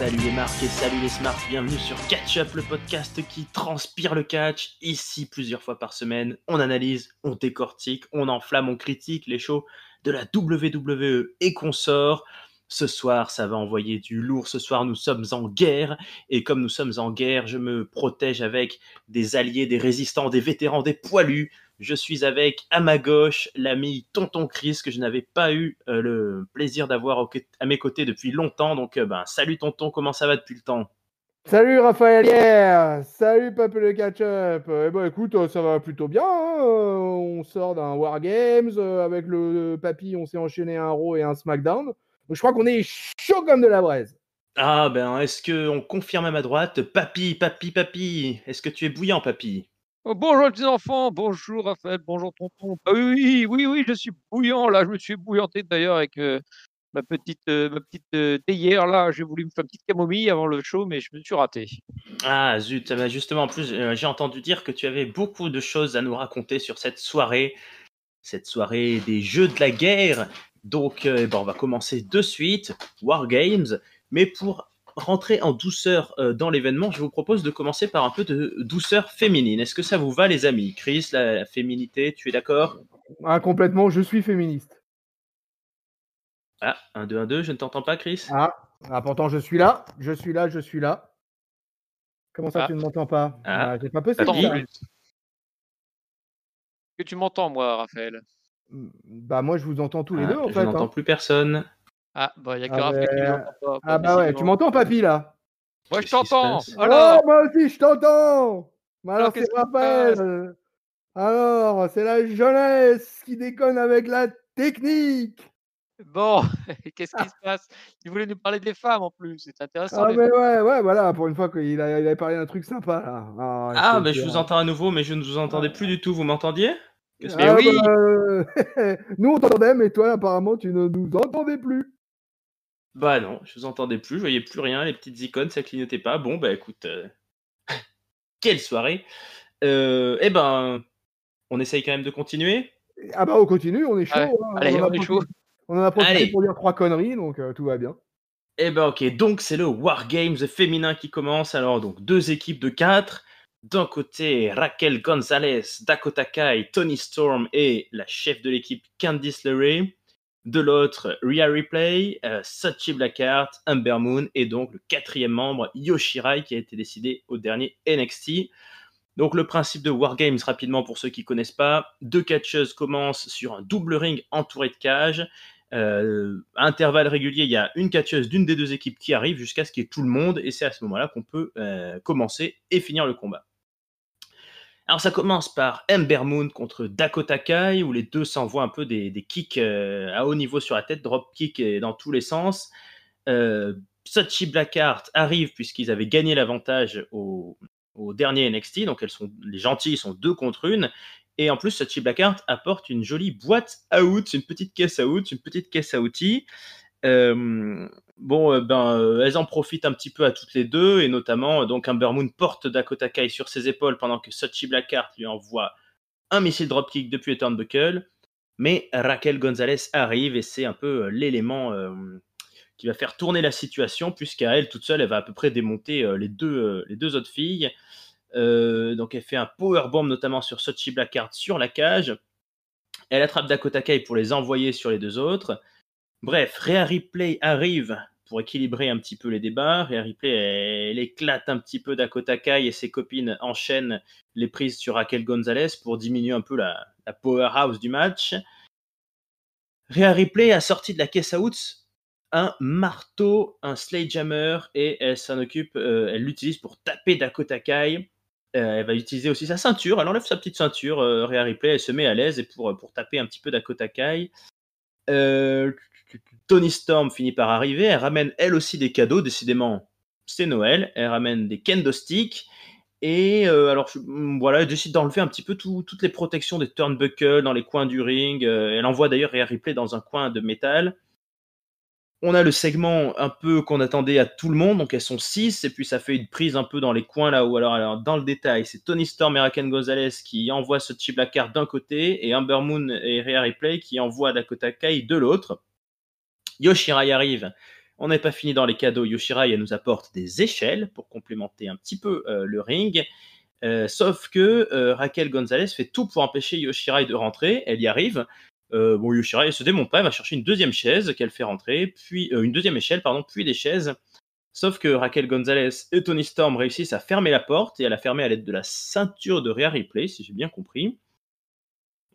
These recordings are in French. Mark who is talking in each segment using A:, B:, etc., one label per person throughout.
A: Salut les marques et salut les smarts, bienvenue sur Catch Up, le podcast qui transpire le catch. Ici, plusieurs fois par semaine, on analyse, on décortique, on enflamme, on critique les shows de la WWE et consorts. Ce soir, ça va envoyer du lourd. Ce soir, nous sommes en guerre. Et comme nous sommes en guerre, je me protège avec des alliés, des résistants, des vétérans, des poilus. Je suis avec, à ma gauche, l'ami Tonton Chris, que je n'avais pas eu le plaisir d'avoir à mes côtés depuis longtemps. Donc, salut Tonton, comment ça va depuis le temps?
B: Salut Raphaël Hier, salut Peuple de Catch-Up. Eh ben écoute, ça va plutôt bien, hein. On sort d'un Wargames, avec le papy, on s'est enchaîné un Raw et un SmackDown. Donc, je crois qu'on est chaud comme de la braise.
A: Ah est-ce qu'on confirme à ma droite? Papy, est-ce que tu es bouillant, papy?
C: Oh, bonjour les petits enfants, bonjour Raphaël, bonjour tonton. Ah oui, je suis bouillant là, je me suis ébouillanté d'ailleurs avec ma petite théière là. J'ai voulu me faire une petite camomille avant le show, mais je me suis raté.
A: Ah zut, justement, en plus, j'ai entendu dire que tu avais beaucoup de choses à nous raconter sur cette soirée des jeux de la guerre. Donc, on va commencer de suite, Wargames, mais pour rentrer en douceur dans l'événement, je vous propose de commencer par un peu de douceur féminine. Est-ce que ça vous va, les amis? Chris, la féminité, tu es d'accord?
B: Ah, complètement, je suis féministe.
A: Ah, 1, 2, 1, 2, je ne t'entends pas, Chris?
B: Pourtant je suis là. Comment ça,
C: Ah.
B: tu ne m'entends pas?
A: Ah.
B: C'est pas possible.
A: Papy?
B: Ça.
C: Est-ce que tu m'entends, moi, Raphaël?
B: Bah moi je vous entends tous les deux en
A: Je
B: fait.
A: n'entends plus personne.
C: Ah, bah, il n'y a que Raphaël qui ne m'entend pas.
B: bah ouais, tu m'entends papy là?
C: Moi, je
A: Qu'est-ce qui se
C: t'entends.
A: passe?
C: Alors,
B: moi aussi je t'entends. Mais alors
C: qu'est-ce
B: c'est
C: qui se
B: Raphaël. Alors, c'est la jeunesse qui déconne avec la technique.
C: bon, qu'est-ce qui se passe? Il voulait nous parler des femmes en plus, c'est intéressant.
B: Ah mais ouais, voilà, pour une fois qu'il avait parlé d'un truc sympa là.
A: Je vous entends à nouveau, mais je ne vous entendais plus du tout. Vous m'entendiez?
C: Mais oui.
B: Nous on t'entendait, mais toi apparemment tu ne nous entendais plus.
A: Bah non, je vous entendais plus, je voyais plus rien, les petites icônes, ça clignotait pas. Bon, bah écoute, quelle soirée. On essaye quand même de continuer.
B: Ah bah on continue, on est chaud.
C: Ouais. Allez, on est chaud.
B: On en a profité
A: Allez.
B: pour dire 3 conneries, donc tout va bien.
A: Ok, donc c'est le Wargames féminin qui commence. Alors, donc 2 équipes de 4. D'un côté, Raquel Gonzalez, Dakota Kai, Toni Storm et la chef de l'équipe Candice LeRae. De l'autre, Rhea Ripley, Shotzi Blackheart, Ember Moon et donc le 4e membre, Yoshirai, qui a été décidé au dernier NXT. Donc le principe de Wargames, rapidement pour ceux qui ne connaissent pas, 2 catcheuses commencent sur un double ring entouré de cages. À intervalles réguliers, il y a une catcheuse d'une des 2 équipes qui arrive jusqu'à ce qu'il y ait tout le monde, et c'est à ce moment-là qu'on peut commencer et finir le combat. Alors ça commence par Ember Moon contre Dakota Kai, où les deux s'envoient un peu des kicks à haut niveau sur la tête, drop kick dans tous les sens. Shotzi Blackheart arrive puisqu'ils avaient gagné l'avantage au dernier NXT, donc les gentilles sont 2 contre 1. Et en plus, Shotzi Blackheart apporte une jolie boîte à outils, une petite caisse à outils. Elles en profitent un petit peu à toutes les deux, et notamment, donc Ember Moon porte Dakota Kai sur ses épaules pendant que Shotzi Blackheart lui envoie un missile dropkick depuis le turnbuckle. Mais Raquel Gonzalez arrive, et c'est un peu l'élément qui va faire tourner la situation, puisqu'à elle toute seule, elle va à peu près démonter les deux autres filles. Donc elle fait un powerbomb notamment sur Shotzi Blackheart sur la cage. Elle attrape Dakota Kai pour les envoyer sur les 2 autres. Bref, Rhea Ripley arrive pour équilibrer un petit peu les débats. Rhea Ripley, elle éclate un petit peu Dakota Kai, et ses copines enchaînent les prises sur Raquel Gonzalez pour diminuer un peu la powerhouse du match. Rhea Ripley a sorti de la caisse à outs un marteau, un sledgehammer, et elle s'en occupe, elle l'utilise pour taper Dakota Kai. Elle va utiliser aussi sa ceinture, elle enlève sa petite ceinture, Rhea Ripley, elle se met à l'aise et pour taper un petit peu Dakota Kai. Toni Storm finit par arriver, elle ramène elle aussi des cadeaux, décidément c'est Noël, elle ramène des kendo sticks, et elle décide d'enlever un petit peu toutes les protections des turnbuckles dans les coins du ring. Elle envoie d'ailleurs Rhea Ripley dans un coin de métal. On a le segment un peu qu'on attendait à tout le monde, donc elles sont 6, et puis ça fait une prise un peu dans les coins là-haut. Alors dans le détail, c'est Toni Storm et Raquel Gonzalez qui envoient Shotzi Blackheart d'un côté, et Ember Moon et Rhea Ripley qui envoient Dakota Kai de l'autre. Yoshirai arrive On n'est pas fini dans les cadeaux. Yoshirai, elle nous apporte des échelles pour complémenter un petit peu le ring. Sauf que Raquel Gonzalez fait tout pour empêcher Yoshirai de rentrer. Elle y arrive. Yoshirai se démonte pas, elle va chercher une deuxième chaise qu'elle fait rentrer, puis une deuxième échelle, pardon, puis des chaises. Sauf que Raquel Gonzalez et Toni Storm réussissent à fermer la porte, et à la fermer à l'aide de la ceinture de Rhea Ripley, si j'ai bien compris.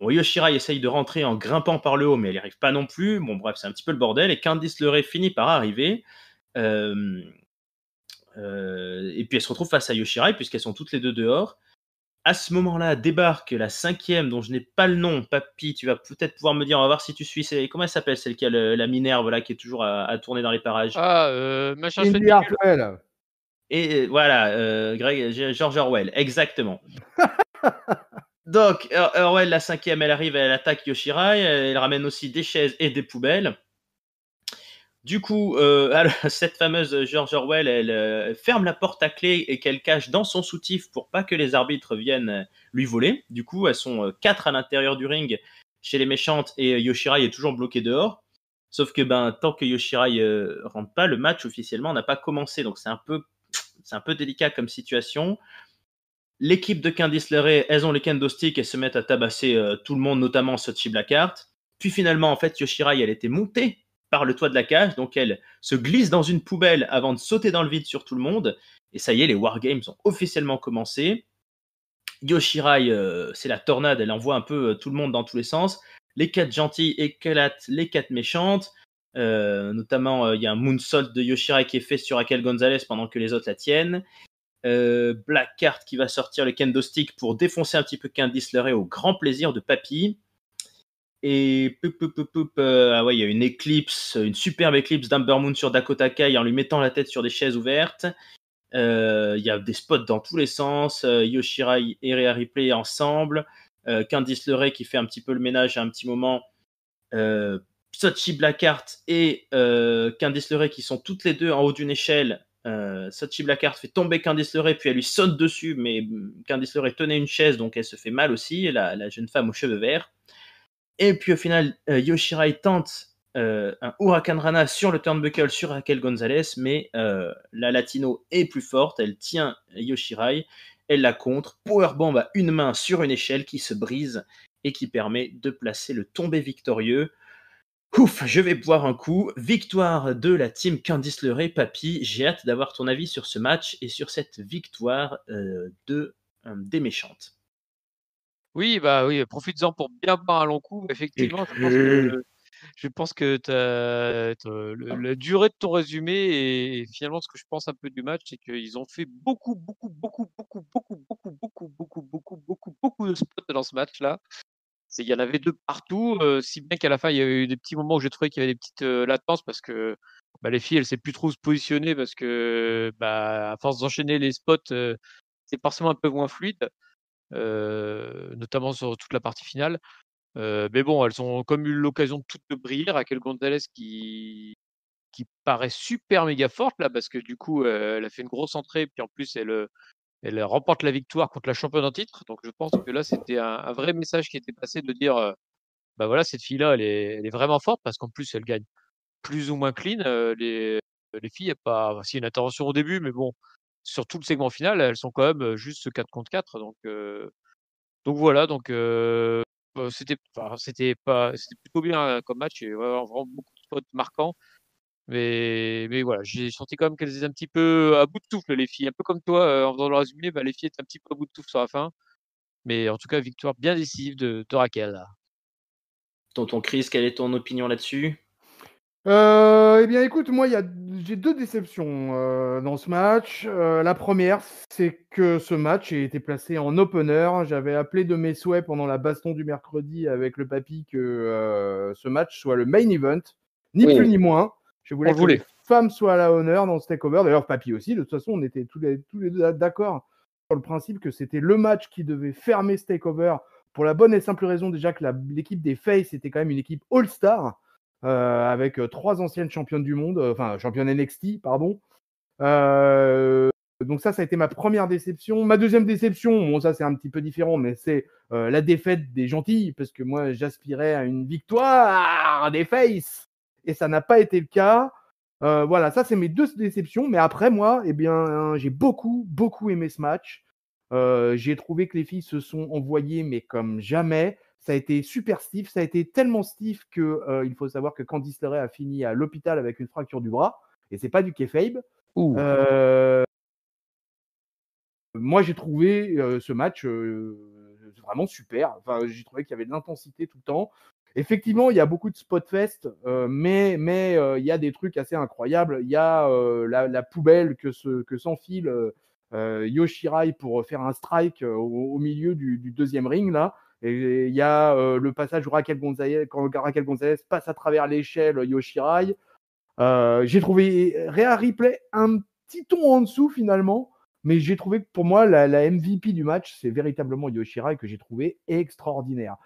A: Yoshirai essaye de rentrer en grimpant par le haut, mais elle n'y arrive pas non plus. Bon, bref, c'est un petit peu le bordel. Et Candice LeRae finit par arriver. Et puis elle se retrouve face à Yoshirai, puisqu'elles sont toutes les deux dehors. À ce moment-là, débarque la 5e, dont je n'ai pas le nom. Papy, tu vas peut-être pouvoir me dire, on va voir si tu suis. Comment elle s'appelle, celle qui a la Minerve, là, qui est toujours à tourner dans les parages.
C: Machin
B: Indy Hartwell.
A: Et voilà, George Orwell, exactement. Donc, Orwell, la 5e, elle arrive, elle attaque Yoshirai, elle ramène aussi des chaises et des poubelles. Du coup, cette fameuse George Orwell, elle ferme la porte à clé et qu'elle cache dans son soutif pour pas que les arbitres viennent lui voler. Du coup, elles sont 4 à l'intérieur du ring chez les méchantes et Yoshirai est toujours bloqué dehors. Sauf que tant que Yoshirai rentre pas, le match officiellement n'a pas commencé. Donc c'est un peu délicat comme situation. L'équipe de Candice LeRae, elles ont les kendo sticks et se mettent à tabasser tout le monde, notamment Shotzi Blackheart. Puis finalement, en fait, Yoshirai, elle était montée par le toit de la cage, donc elle se glisse dans une poubelle avant de sauter dans le vide sur tout le monde. Et ça y est, les Wargames ont officiellement commencé. Yoshirai, c'est la tornade, elle envoie un peu tout le monde dans tous les sens. Les 4 gentils éclatent les 4 méchantes. Notamment, il y a un moonsault de Yoshirai qui est fait sur Raquel Gonzalez pendant que les autres la tiennent. Blackheart qui va sortir le kendo stick pour défoncer un petit peu Candice LeRae au grand plaisir de Papy. Et il y a une éclipse, une superbe éclipse d'Amber Moon sur Dakota Kai en lui mettant la tête sur des chaises ouvertes. Il y a des spots dans tous les sens. Yoshirai et Rhea Ripley ensemble. Candice LeRae qui fait un petit peu le ménage à un petit moment. Shotzi Blackheart et Candice LeRae qui sont toutes les deux en haut d'une échelle. Shotzi Blackheart fait tomber Candice LeRae, puis elle lui saute dessus, mais Candice LeRae tenait une chaise, donc elle se fait mal aussi, la jeune femme aux cheveux verts. Et puis au final, Yoshirai tente un Huracan Rana sur le turnbuckle sur Raquel Gonzalez, mais la Latino est plus forte, elle tient Yoshirai, elle la contre, powerbomb à une main sur une échelle qui se brise et qui permet de placer le tombé victorieux. Ouf, je vais boire un coup. Victoire de la team Candice LeRae, Papy. J'ai hâte d'avoir ton avis sur ce match et sur cette victoire des méchantes.
C: Oui, profites-en pour bien boire un long coup. Effectivement, je pense que la durée de ton résumé et finalement ce que je pense un peu du match, c'est qu'ils ont fait beaucoup de spots dans ce match-là. Il y en avait 2 partout, si bien qu'à la fin, il y a eu des petits moments où j'ai trouvé qu'il y avait des petites latences parce que les filles, elles ne savaient plus trop se positionner parce que à force d'enchaîner les spots, c'est forcément un peu moins fluide, notamment sur toute la partie finale. Mais bon, elles ont comme eu l'occasion de toutes de briller. Raquel Gonzalez qui paraît super méga forte là parce que du coup, elle a fait une grosse entrée, puis en plus elle remporte la victoire contre la championne en titre. Donc je pense que là, c'était un vrai message qui était passé de dire, voilà, cette fille-là, elle est vraiment forte parce qu'en plus, elle gagne plus ou moins clean. Les filles, il y a pas s'il y a une intervention au début, mais bon, sur tout le segment final, elles sont quand même, juste 4 contre 4. Donc voilà, c'était plutôt bien comme match et vraiment beaucoup de spots marquants. Mais voilà, j'ai senti quand même qu'elles étaient un petit peu à bout de souffle, les filles. Un peu comme toi, en faisant le résumé, les filles étaient un petit peu à bout de souffle sur la fin. Mais en tout cas, victoire bien décisive de Raquel, là.
A: Tonton Chris, quelle est ton opinion là-dessus?
B: Eh bien, écoute, moi, j'ai 2 déceptions dans ce match. La première, c'est que ce match a été placé en opener. J'avais appelé de mes souhaits pendant la baston du mercredi avec le papy que ce match soit le main event, ni plus ni moins. Je voulais que les femmes soient à la honneur dans ce takeover. D'ailleurs, papy aussi. De toute façon, on était tous les deux d'accord sur le principe que c'était le match qui devait fermer ce takeover pour la bonne et simple raison déjà que l'équipe des Face était quand même une équipe all-star. Avec 3 anciennes championnes du monde, enfin championnes NXT, pardon. Donc ça a été ma première déception. Ma deuxième déception, bon ça c'est un petit peu différent, mais c'est la défaite des gentils, parce que moi j'aspirais à une victoire des Face, et ça n'a pas été le cas. Voilà, ça c'est mes 2 déceptions. Mais après, moi, eh bien, j'ai beaucoup, beaucoup aimé ce match. J'ai trouvé que les filles se sont envoyées, mais comme jamais. Ça a été super stiff. Ça a été tellement stiff que il faut savoir que Candice LeRae a fini à l'hôpital avec une fracture du bras. Et c'est pas du kayfabe.
C: Ouh.
B: Moi, j'ai trouvé ce match vraiment super. Enfin, j'ai trouvé qu'il y avait de l'intensité tout le temps. Effectivement, il y a beaucoup de spot fest, mais il y a des trucs assez incroyables. Il y a la poubelle que s'enfile Yoshirai pour faire un strike au milieu du deuxième ring là. Et il y a le passage où Raquel Gonzalez, quand Raquel Gonzalez passe à travers l'échelle Yoshirai. J'ai trouvé Rhea Ripley un petit ton en dessous finalement, mais j'ai trouvé que pour moi, la MVP du match, c'est véritablement Yoshirai que j'ai trouvé extraordinaire.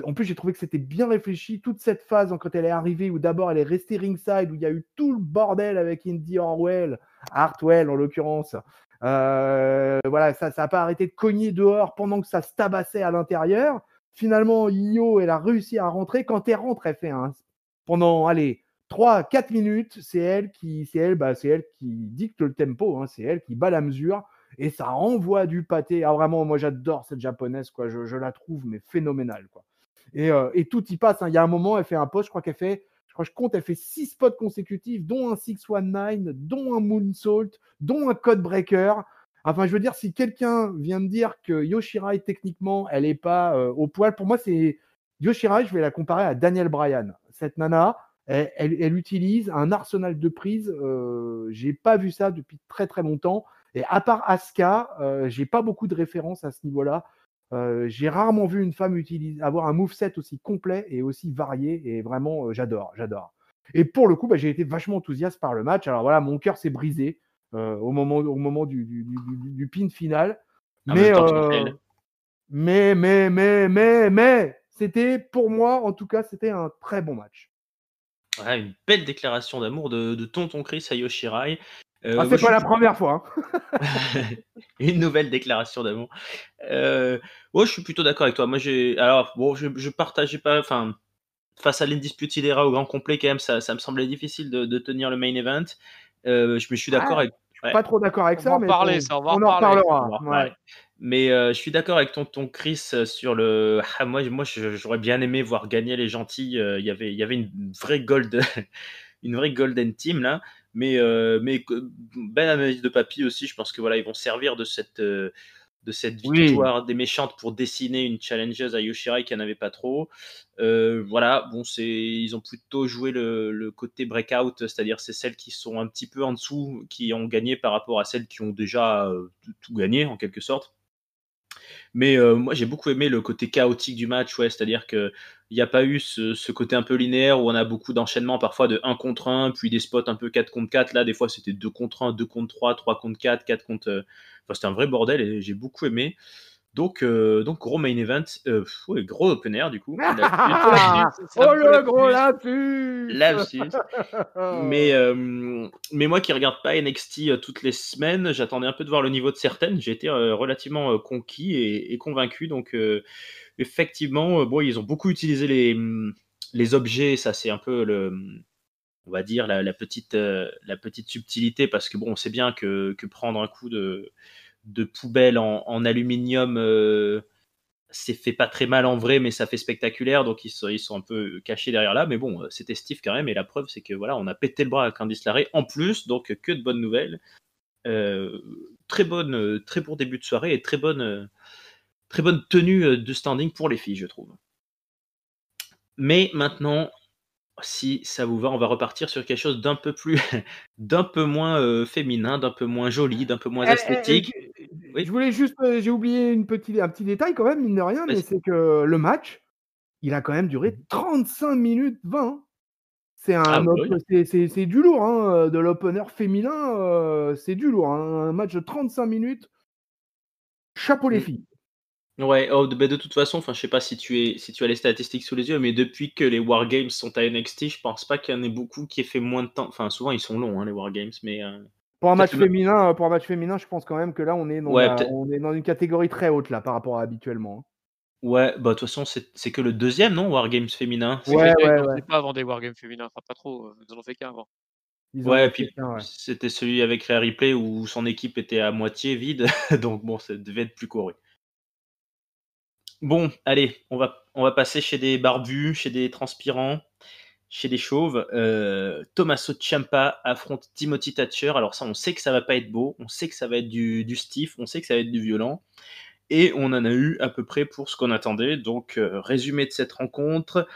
B: En plus, j'ai trouvé que c'était bien réfléchi, toute cette phase quand elle est arrivée, où d'abord elle est restée ringside, où il y a eu tout le bordel avec Indy Hartwell en l'occurrence. Voilà, ça n'a pas arrêté de cogner dehors pendant que ça se tabassait à l'intérieur. Finalement, Io, elle a réussi à rentrer. Quand elle rentre, elle fait pendant, allez, 3-4 minutes, c'est elle qui dicte le tempo, c'est elle qui bat la mesure et ça envoie du pâté. Ah, vraiment, moi j'adore cette japonaise, quoi. Je la trouve mais phénoménale, quoi. Et tout y passe. Il y a un moment, elle fait un post, je compte, elle fait 6 spots consécutifs, dont un 619, dont un moonsault, dont un code breaker. Enfin, je veux dire, si quelqu'un vient me dire que Yoshirai, techniquement, elle n'est pas au poil, pour moi, c'est Yoshirai, je vais la comparer à Daniel Bryan. Cette nana, elle utilise un arsenal de prises. J'ai pas vu ça depuis très très longtemps. Et à part Asuka, j'ai pas beaucoup de références à ce niveau-là. J'ai rarement vu une femme avoir un moveset aussi complet et aussi varié. Et vraiment, j'adore. Et pour le coup, j'ai été vachement enthousiaste par le match. Alors voilà, mon cœur s'est brisé au moment du pin final. Mais, c'était, pour moi, en tout cas, c'était un très bon match.
A: Ouais, une belle déclaration d'amour de tonton Chris à Yoshirai.
B: C'est pas la première fois.
A: Une nouvelle déclaration d'amour. Ouais, je suis plutôt d'accord avec toi. Moi, je partageais pas. Enfin, face à l'Undisputed Era au grand complet, quand même, ça me semblait difficile de tenir le main event. Je suis d'accord avec.
B: Je suis pas trop d'accord avec ça, mais
C: on
B: en reparlera. Ouais.
A: Mais je suis d'accord avec tonton Chris sur le. Moi, j'aurais bien aimé voir gagner les gentils. Il y avait une vraie une vraie golden team là. Mais belle analyse de Papy aussi. Je pense que voilà, ils vont servir de cette victoire des méchantes pour dessiner une challengeuse à Yoshirai qui n'en avait pas trop. Voilà, bon, ils ont plutôt joué le côté breakout, c'est-à-dire c'est celles qui sont un petit peu en dessous qui ont gagné par rapport à celles qui ont déjà tout gagné en quelque sorte. Mais moi, j'ai beaucoup aimé le côté chaotique du match, ouais, c'est-à-dire qu'il n'y a pas eu ce côté un peu linéaire où on a beaucoup d'enchaînements, parfois de 1 contre 1, puis des spots un peu 4 contre 4. Là, des fois, c'était 2 contre 1, 2 contre 3, 3 contre 4, 4 contre. Enfin, c'était un vrai bordel et j'ai beaucoup aimé. Donc gros main event, ouais, gros open air du coup.
B: Oh le gros lapsus.
A: Mais moi qui regarde pas NXT toutes les semaines, j'attendais un peu de voir le niveau de certaines. J'ai été relativement conquis et convaincu. Donc effectivement, bon, ils ont beaucoup utilisé les objets. Ça c'est un peu on va dire la petite subtilité parce que bon, on sait bien que prendre un coup de poubelle en aluminium, c'est fait pas très mal en vrai, mais ça fait spectaculaire, donc ils sont un peu cachés derrière là. Mais bon, c'était Steve quand même, et la preuve, c'est que voilà, on a pété le bras à Candice LeRae en plus, donc que de bonnes nouvelles. Très bon début de soirée et très bonne tenue de standing pour les filles, je trouve. Mais maintenant, si ça vous va, on va repartir sur quelque chose d'un peu moins féminin, d'un peu moins joli, d'un peu moins esthétique. Oui.
B: Je voulais juste, j'ai oublié un petit détail quand même, mine de rien, mais c'est que le match, il a quand même duré 35 minutes 20. C'est c'est du lourd, de l'opener féminin, c'est du lourd, un match de 35 minutes. Chapeau les filles.
A: Ouais, de toute façon, je sais pas si tu as les statistiques sous les yeux, mais depuis que les Wargames sont à NXT, je pense pas qu'il y en ait beaucoup qui aient fait moins de temps. Enfin, souvent ils sont longs, les Wargames, mais
B: pour un match féminin, je pense quand même que là on est dans une catégorie très haute là par rapport à habituellement.
A: Ouais, de toute façon c'est que le deuxième, non, Wargames féminin.
B: Ouais.
C: Ils n'en faisaient pas avant des Wargames féminins, enfin pas trop. Ils en ont fait qu'un avant.
B: Ils en
A: Ouais,
B: ont
A: puis
B: fait qu'un, ouais.
A: c'était celui avec Rare Replay où son équipe était à moitié vide, donc bon, ça devait être plus couru. Bon, allez, on va passer chez des barbus, chez des transpirants, chez des chauves. Tommaso Ciampa affronte Timothy Thatcher. Alors ça, on sait que ça va pas être beau, on sait que ça va être du stiff, on sait que ça va être du violent. Et on en a eu à peu près pour ce qu'on attendait. Donc, résumé de cette rencontre.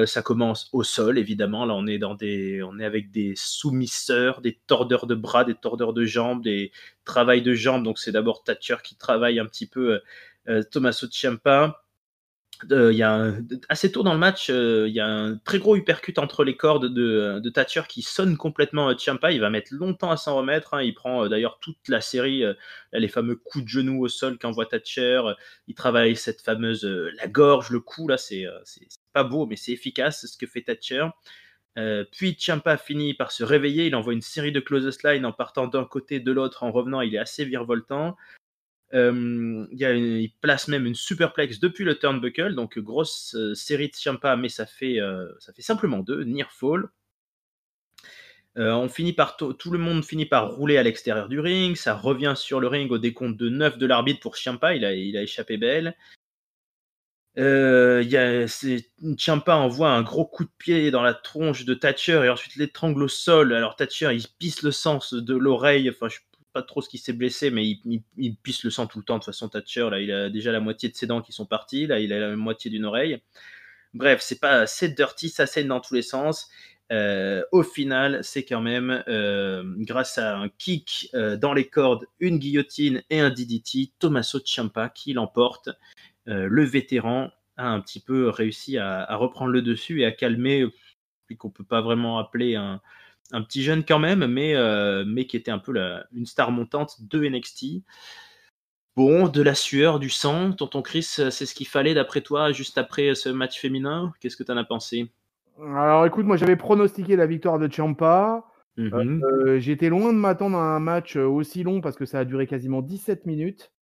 A: Ça commence au sol, évidemment. Là, on est avec des soummisseurs, des tordeurs de bras, des tordeurs de jambes, des travails de jambes. Donc, c'est d'abord Thatcher qui travaille un petit peu Tommaso Ciampa. Il y a assez tôt dans le match, il y a un très gros uppercut entre les cordes de Thatcher qui sonne complètement Ciampa. Il va mettre longtemps à s'en remettre. Hein. Il prend d'ailleurs toute la série, les fameux coups de genou au sol qu'envoie Thatcher. Il travaille cette fameuse la gorge, le cou. Là, c'est pas beau, mais c'est efficace ce que fait Thatcher. Puis Ciampa finit par se réveiller. Il envoie une série de clothesline en partant d'un côté, de l'autre, en revenant. Il est assez virevoltant. Il place même une superplex depuis le turnbuckle, donc grosse série de Ciampa, mais ça fait simplement 2, near fall. Tout le monde finit par rouler à l'extérieur du ring, ça revient sur le ring au décompte de 9 de l'arbitre pour Ciampa, il a échappé belle. Ciampa envoie un gros coup de pied dans la tronche de Thatcher et ensuite l'étrangle au sol. Alors Thatcher, il pisse le sang de l'oreille. Enfin, je sais pas trop ce qui s'est blessé, mais il pisse le sang tout le temps. De toute façon, Thatcher, là, il a déjà la moitié de ses dents qui sont parties. Là, il a la moitié d'une oreille. Bref, c'est dirty, ça saigne dans tous les sens. Au final, c'est quand même grâce à un kick dans les cordes, une guillotine et un DDT, Tommaso Ciampa qui l'emporte. Le vétéran a un petit peu réussi à reprendre le dessus et à calmer, puis qu'on peut pas vraiment appeler un petit jeune quand même, mais qui était un peu une star montante de NXT. Bon, de la sueur, du sang, tonton Chris, c'est ce qu'il fallait d'après toi, juste après ce match féminin. Qu'est-ce que tu en as pensé?
B: Alors écoute, moi j'avais pronostiqué la victoire de Ciampa.
A: Mhm.
B: J'étais loin de m'attendre à un match aussi long parce que ça a duré quasiment 17 minutes.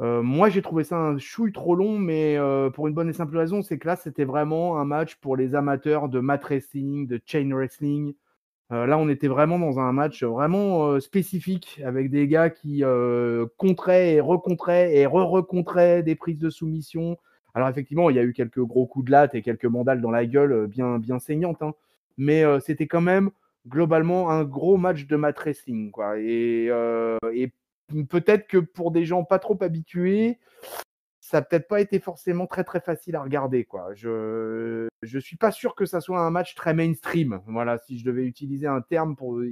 B: Moi j'ai trouvé ça un chouille trop long, mais pour une bonne et simple raison, c'est que là c'était vraiment un match pour les amateurs de mat wrestling, de chain wrestling. Là, on était vraiment dans un match vraiment spécifique avec des gars qui contraient et recontraient et re-recontraient des prises de soumission. Alors effectivement, il y a eu quelques gros coups de latte et quelques mandales dans la gueule bien, bien saignantes, hein. Mais c'était quand même globalement un gros match de mat wrestling, quoi. Et peut-être que pour des gens pas trop habitués, ça n'a peut-être pas été forcément très très facile à regarder, quoi. Je suis pas sûr que ça soit un match très mainstream. Voilà, si je devais utiliser un terme pour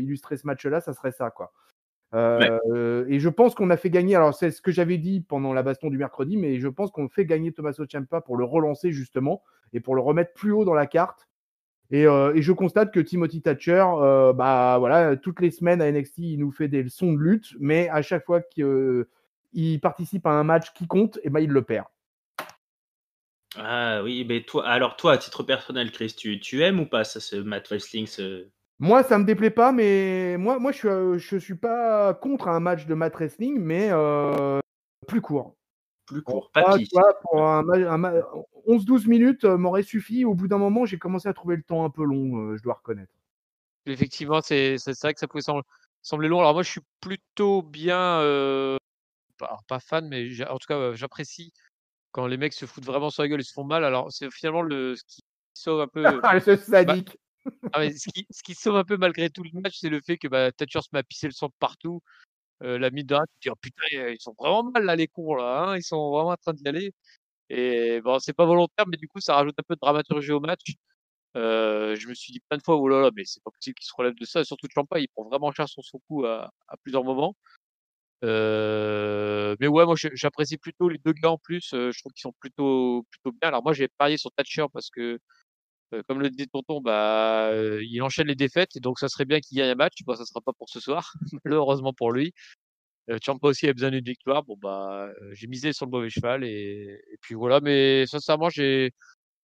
B: illustrer ce match-là, ça serait ça, quoi.
A: Ouais.
B: Et je pense qu'on a fait gagner. Alors c'est ce que j'avais dit pendant la baston du mercredi, mais je pense qu'on fait gagner Tommaso Ciampa pour le relancer justement et pour le remettre plus haut dans la carte. Et je constate que Timothy Thatcher, bah voilà, toutes les semaines à NXT, il nous fait des leçons de lutte, mais à chaque fois qu'il participe à un match qui compte, et ben il le perd.
A: Ah oui, mais alors toi, à titre personnel, Chris, tu aimes ou pas ça, ce Matt Wrestling,
B: Moi, ça me déplaît pas, mais moi je suis pas contre un match de mat wrestling, mais plus court.
A: plus
B: Bon,
A: court, pas
B: moi, tu
A: pisse.
B: vois, pour 11-12 minutes m'aurait suffi. Au bout d'un moment, j'ai commencé à trouver le temps un peu long, je dois reconnaître.
C: Effectivement, c'est vrai que ça pouvait sembler long. Alors moi, je suis plutôt bien, pas fan, mais en tout cas, j'apprécie quand les mecs se foutent vraiment sur la gueule et se font mal. Alors c'est finalement ce qui sauve un peu,
B: Ce
C: bah,
B: sadique.
C: mais ce qui sauve un peu malgré tout le match, c'est le fait que, bah, Thatcher se met à pisser le sang de partout. La mine de rien, tu te dis: «Oh putain, ils sont vraiment mal là les cons là, hein, ils sont vraiment en train d'y aller» et bon, c'est pas volontaire, mais du coup, ça rajoute un peu de dramaturgie au match. Je me suis dit plein de fois: «Oh là là, mais c'est pas possible qu'il se relève de ça», surtout Ciampa, il prend vraiment cher sur son coup à plusieurs moments. Mais ouais, moi j'apprécie plutôt les 2 gars en plus, je trouve qu'ils sont plutôt bien. Alors moi, j'ai parié sur Thatcher parce que, comme le disait tonton, bah, il enchaîne les défaites et donc ça serait bien qu'il gagne un match. Bon, ça sera pas pour ce soir, malheureusement pour lui. Ciampa aussi a besoin d'une victoire. Bon, bah, j'ai misé sur le mauvais cheval et puis voilà, mais sincèrement,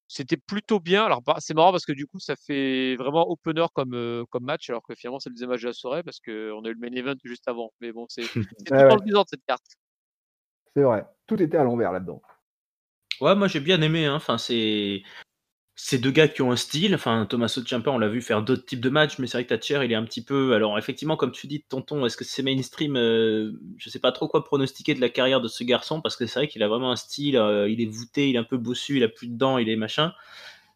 C: c'était plutôt bien. Alors, bah, c'est marrant parce que du coup, ça fait vraiment opener comme match, alors que finalement, c'est le deuxième match de la soirée parce qu'on a eu le main event juste avant. Mais bon, c'est tout
B: Ouais,
C: dans
B: ouais,
C: le désordre cette carte.
B: c'est vrai. Tout était à l'envers là-dedans.
A: Ouais, moi j'ai bien aimé, hein. Enfin, c'est deux gars qui ont un style. Enfin, Tommaso Ciampa, on l'a vu faire d'autres types de matchs, mais c'est vrai que Thatcher, il est un petit peu. Alors, effectivement, comme tu dis, tonton, est-ce que c'est mainstream? Je sais pas trop quoi pronostiquer de la carrière de ce garçon, parce que c'est vrai qu'il a vraiment un style. Il est voûté, il est un peu bossu, il a plus de dents, il est machin.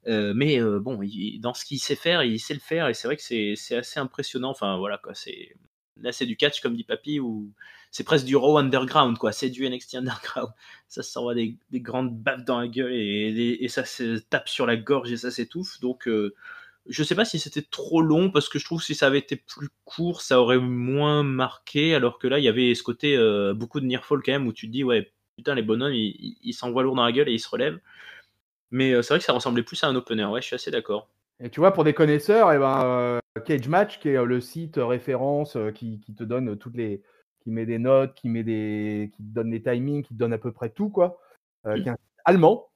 A: Mais bon, dans ce qu'il sait faire, il sait le faire, et c'est vrai que c'est assez impressionnant. Enfin, voilà, quoi. Là, c'est du catch, comme dit Papy, ou c'est presque du Raw Underground, quoi. C'est du NXT Underground. Ça se s'envoie des grandes baffes dans la gueule, et ça se tape sur la gorge, et ça s'étouffe. Donc, je sais pas si c'était trop long, parce que je trouve que si ça avait été plus court, ça aurait moins marqué, alors que là, il y avait ce côté beaucoup de near fall quand même, où tu te dis, ouais, putain, les bonhommes, ils s'envoient lourd dans la gueule et ils se relèvent. Mais c'est vrai que ça ressemblait plus à un opener, ouais, je suis assez d'accord.
B: Et tu vois, pour des connaisseurs, Cage Match, qui est le site référence qui te donne qui met des notes, qui te donne les timings, qui te donne à peu près tout, quoi, qui est un site allemand.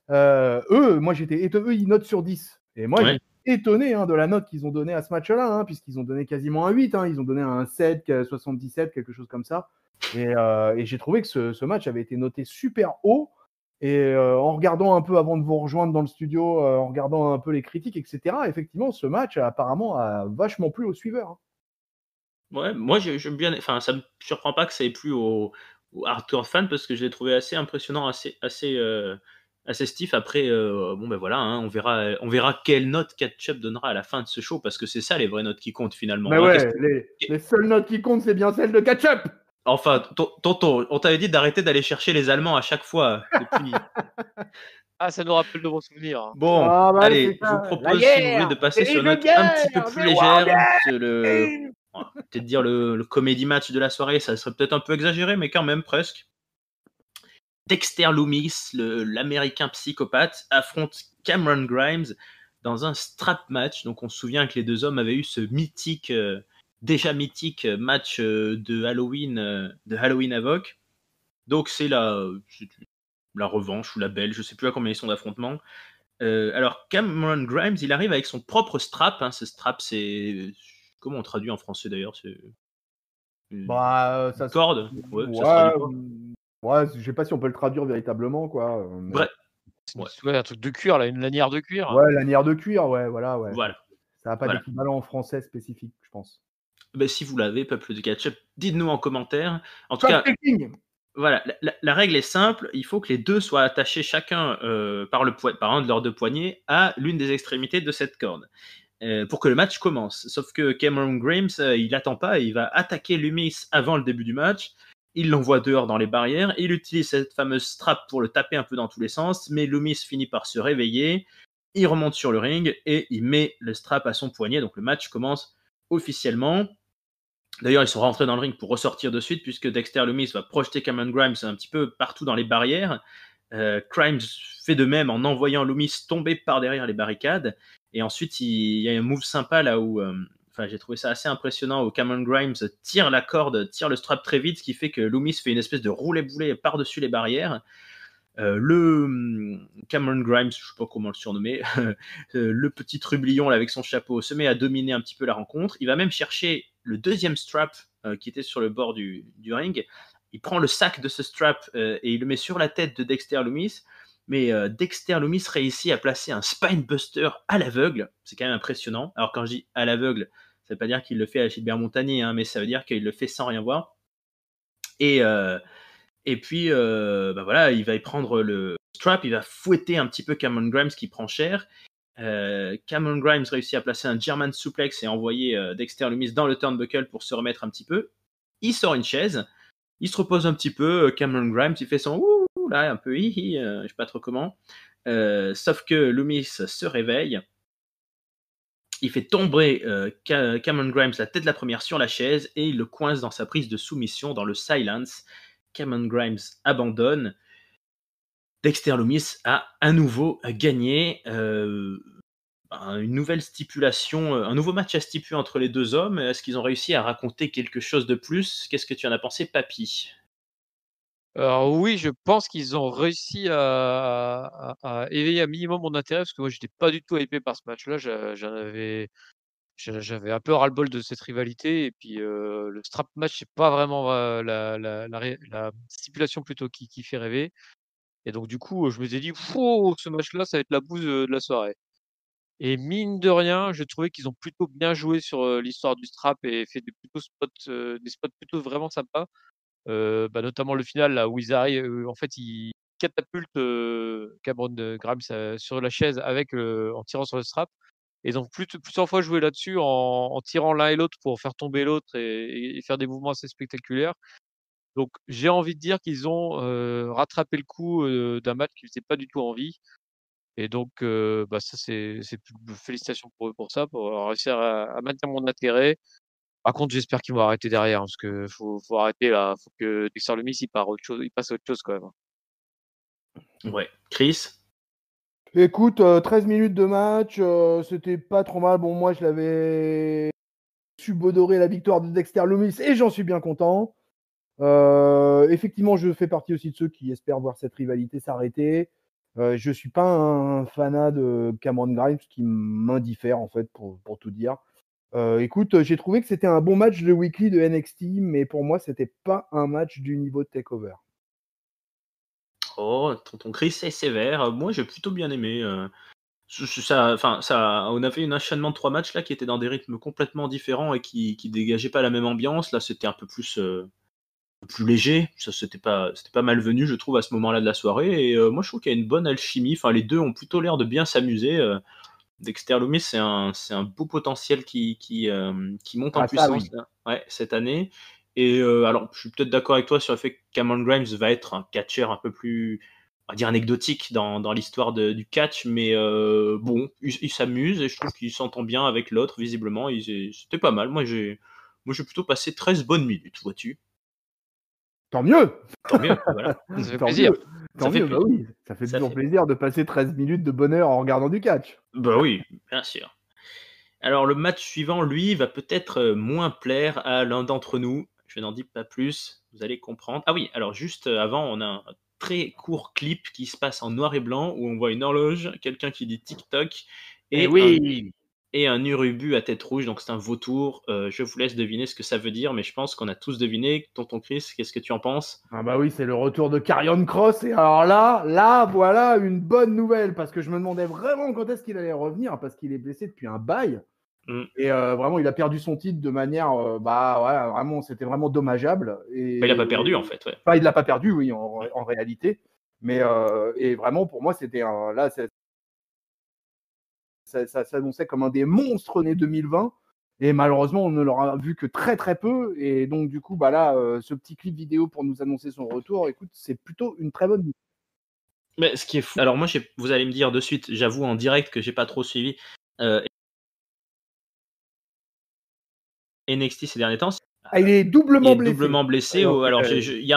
B: Moi, eux, ils notent sur 10. Et moi,
A: Ouais.
B: j'étais étonné de la note qu'ils ont donnée à ce match-là, puisqu'ils ont donné quasiment un 8. Ils ont donné un 7, 77, quelque chose comme ça. Et j'ai trouvé que ce match avait été noté super haut. Et en regardant un peu avant de vous rejoindre dans le studio, en regardant un peu les critiques, etc., effectivement, ce match apparemment a vachement plu aux suiveurs.
A: Ouais, moi j'aime bien. Enfin, ça me surprend pas que ça ait plu aux hardcore fans, parce que je l'ai trouvé assez impressionnant, assez stiff. Après, bon ben voilà, on verra quelle note Ketchup donnera à la fin de ce show, parce que c'est ça les vraies notes qui comptent finalement.
B: Mais
A: hein.
B: ouais, les seules notes qui comptent, c'est bien celles de Ketchup.
A: Enfin, tonton, on t'avait dit d'arrêter d'aller chercher les Allemands à chaque fois depuis.
C: Ah, ça nous rappelle de bons souvenirs. Hein.
A: Bon,
B: Ah bah c'est
A: allez, je vous
B: ça. La
A: propose, si vous voulez, de
B: guerre,
A: passer sur
B: c'est
A: une
B: une
A: note un petit peu
B: guerre,
A: plus
B: des war
A: légère. C'est
B: games.
A: on va peut-être dire le comédie match de la soirée, ça serait peut-être un peu exagéré, mais quand même presque. Dexter Loomis, l'américain psychopathe, affronte Cameron Grimes dans un strap match. Donc on se souvient que les deux hommes avaient eu ce mythique, déjà mythique match de Halloween Havoc. Donc c'est la revanche ou la belle, je sais plus à combien ils sont d'affrontements. Alors Cameron Grimes, il arrive avec son propre strap. Ce strap, c'est comment on traduit en français d'ailleurs? C'est une
B: Bah,
A: une corde? Ouais, ça se
B: ouais,
A: traduit pas.
B: ouais, je sais pas si on peut le traduire véritablement, quoi.
A: Bref, ouais,
C: Ouais, un truc de cuir, là, une lanière de cuir.
B: Ouais, lanière de cuir, ouais, voilà, ouais.
A: voilà,
B: Ça n'a pas
A: voilà.
B: d'équivalent en français spécifique, je pense.
A: Ben, si vous l'avez, peuple de ketchup, dites-nous en commentaire. En tout cas,
B: Fact-checking.
A: voilà, la règle est simple. Il faut que les deux soient attachés chacun par un de leurs deux poignets à l'une des extrémités de cette corde, pour que le match commence. Sauf que Cameron Grimes, il n'attend pas, il va attaquer Loomis avant le début du match. Il l'envoie dehors dans les barrières. Il utilise cette fameuse strap pour le taper un peu dans tous les sens, mais Loomis finit par se réveiller. Il remonte sur le ring et il met le strap à son poignet. Donc le match commence officiellement. D'ailleurs, ils sont rentrés dans le ring pour ressortir de suite, puisque Dexter Loomis va projeter Cameron Grimes un petit peu partout dans les barrières. Grimes fait de même en envoyant Loomis tomber par derrière les barricades. Et ensuite, il y a un move sympa là où, j'ai trouvé ça assez impressionnant, où Cameron Grimes tire la corde, tire le strap très vite, ce qui fait que Loomis fait une espèce de roulé-boulé par-dessus les barrières. Cameron Grimes, je sais pas comment le surnommer, le petit trublion là, avec son chapeau, se met à dominer un petit peu la rencontre. Il va même chercher le deuxième strap qui était sur le bord du ring. Il prend le sac de ce strap et il le met sur la tête de Dexter Loomis. Mais Dexter Loomis réussit à placer un spinebuster à l'aveugle. C'est quand même impressionnant. Alors quand je dis à l'aveugle, ça veut pas dire qu'il le fait à Gilbert Montagnier, mais ça veut dire qu'il le fait sans rien voir. Et puis, voilà, il va y prendre le strap, il va fouetter un petit peu Cameron Grimes qui prend cher. Cameron Grimes réussit à placer un German suplex et envoyer Dexter Loomis dans le turnbuckle pour se remettre un petit peu. Il sort une chaise, il se repose un petit peu. Cameron Grimes, il fait son ouh là, un peu hihi, je sais pas trop comment. Sauf que Loomis se réveille. Il fait tomber Cameron Grimes la tête de la première sur la chaise et il le coince dans sa prise de soumission dans le silence. Cameron Grimes abandonne. Dexter Loomis a à nouveau gagné. Une nouvelle stipulation, un nouveau match à stipuler entre les deux hommes. Est-ce qu'ils ont réussi à raconter quelque chose de plus? Qu'est-ce que tu en as pensé, Papy?
C: Alors oui, je pense qu'ils ont réussi à éveiller un minimum mon intérêt, parce que moi, j'étais pas du tout hypé par ce match-là. J'avais un peu ras-le-bol de cette rivalité, et puis, le strap match, c'est pas vraiment, la stipulation plutôt qui fait rêver, et donc du coup, je m'étais dit: «Fou, ce match-là, ça va être la bouse, de la soirée». Et mine de rien, j'ai trouvé qu'ils ont plutôt bien joué sur l'histoire du strap et fait des spots plutôt vraiment sympas. Notamment le final là où ils arrivent, en fait, ils catapultent Cameron Grimes sur la chaise en tirant sur le strap. Et donc plusieurs fois jouer là-dessus en tirant l'un et l'autre pour faire tomber l'autre et faire des mouvements assez spectaculaires. Donc j'ai envie de dire qu'ils ont rattrapé le coup d'un match qui faisait pas du tout envie. Et donc, ça c'est félicitations pour eux pour ça, pour avoir réussi à maintenir mon intérêt. Par contre, j'espère qu'ils vont arrêter derrière, parce que faut arrêter là, faut que Dexter Lumis il passe à autre chose quand même.
A: Ouais. Chris?
B: Écoute, 13 minutes de match, c'était pas trop mal. Bon, moi, je l'avais subodoré la victoire de Dexter Lumis et j'en suis bien content. Effectivement, je fais partie aussi de ceux qui espèrent voir cette rivalité s'arrêter. Je suis pas un fanat de Cameron Grimes qui m'indiffère en fait pour tout dire. Écoute, j'ai trouvé que c'était un bon match de weekly de NXT, mais pour moi, c'était pas un match du niveau de Takeover.
A: Oh, tonton Chris est sévère. Moi, j'ai plutôt bien aimé. On avait un enchaînement de 3 matchs là qui étaient dans des rythmes complètement différents et qui dégageaient pas la même ambiance. Là, c'était un peu plus léger. Ça, c'était pas malvenu, je trouve, à ce moment-là de la soirée. Et moi, je trouve qu'il y a une bonne alchimie. Enfin, les deux ont plutôt l'air de bien s'amuser. Dexter Lumis, c'est un beau potentiel qui monte en
B: Ah, ça,
A: puissance
B: oui.
A: là, ouais, cette année. Et alors, je suis peut-être d'accord avec toi sur le fait que Cameron Grimes va être un catcheur un peu plus, on va dire, anecdotique dans l'histoire du catch, mais bon, il s'amuse et je trouve qu'il s'entend bien avec l'autre, visiblement. C'était pas mal. Moi, j'ai plutôt passé 13 bonnes minutes, vois-tu.
B: Tant mieux!
A: Tant mieux, voilà.
C: Ça fait
B: Tant
C: plaisir.
B: mieux!
A: Ça
B: Tant
A: fait
B: mieux, bah
A: plaisir.
B: oui, ça fait
A: Ça
B: toujours
A: fait.
B: plaisir de passer 13 minutes de bonheur en regardant du catch.
A: Bah oui, bien sûr. Alors le match suivant, lui, va peut-être moins plaire à l'un d'entre nous. Je n'en dis pas plus, vous allez comprendre. Ah oui, alors juste avant, on a un très court clip qui se passe en noir et blanc où on voit une horloge, quelqu'un qui dit TikTok
B: Eh
A: et
B: oui!
A: un urubu à tête rouge, donc c'est un vautour. Je vous laisse deviner ce que ça veut dire, mais je pense qu'on a tous deviné. Tonton Chris, qu'est-ce que tu en penses?
B: Ah bah oui, c'est le retour de Karrion Cross. Et alors là, voilà une bonne nouvelle, parce que je me demandais vraiment quand est-ce qu'il allait revenir, parce qu'il est blessé depuis un bail.
A: Hmm.
B: Et vraiment, il a perdu son titre de manière, vraiment, c'était vraiment dommageable.
A: Bah, il n'a
B: Et
A: pas perdu en fait, ouais.
B: enfin, il l'a pas perdu, oui, en réalité. Mais et vraiment, pour moi, c'était là, ça s'annonçait comme un des monstres né 2020. Et malheureusement, on ne l'aura vu que très très peu. Et donc, du coup, ce petit clip vidéo pour nous annoncer son retour, écoute, c'est plutôt une très bonne nouvelle.
A: Mais ce qui est fou. Alors moi, vous allez me dire de suite, j'avoue en direct que j'ai pas trop suivi NXT ces derniers temps.
B: Ah, il est
A: Il
B: doublement
A: est
B: blessé.
A: doublement blessé.
B: Donc,
A: Alors, il y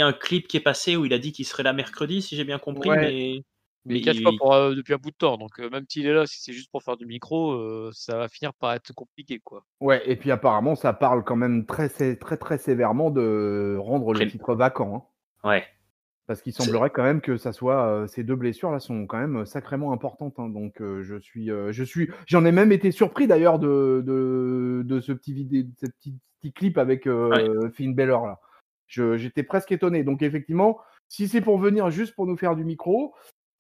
A: a un clip qui est passé où il a dit qu'il serait là mercredi, si j'ai bien compris,
B: ouais.
A: mais
C: Mais il catch pas depuis un bout de temps, donc même s'il est là, si c'est juste pour faire du micro, ça va finir par être compliqué, quoi.
B: Ouais, et puis apparemment, ça parle quand même très sévèrement de rendre le titre vacant, hein.
A: Ouais.
B: Parce qu'il semblerait quand même que ça soit, ces 2 blessures-là sont quand même sacrément importantes, hein. Donc, j'en ai même été surpris d'ailleurs de ce petit clip avec
A: Ouais.
B: Finn Balor là. J'étais presque étonné. Donc effectivement, si c'est pour venir juste pour nous faire du micro,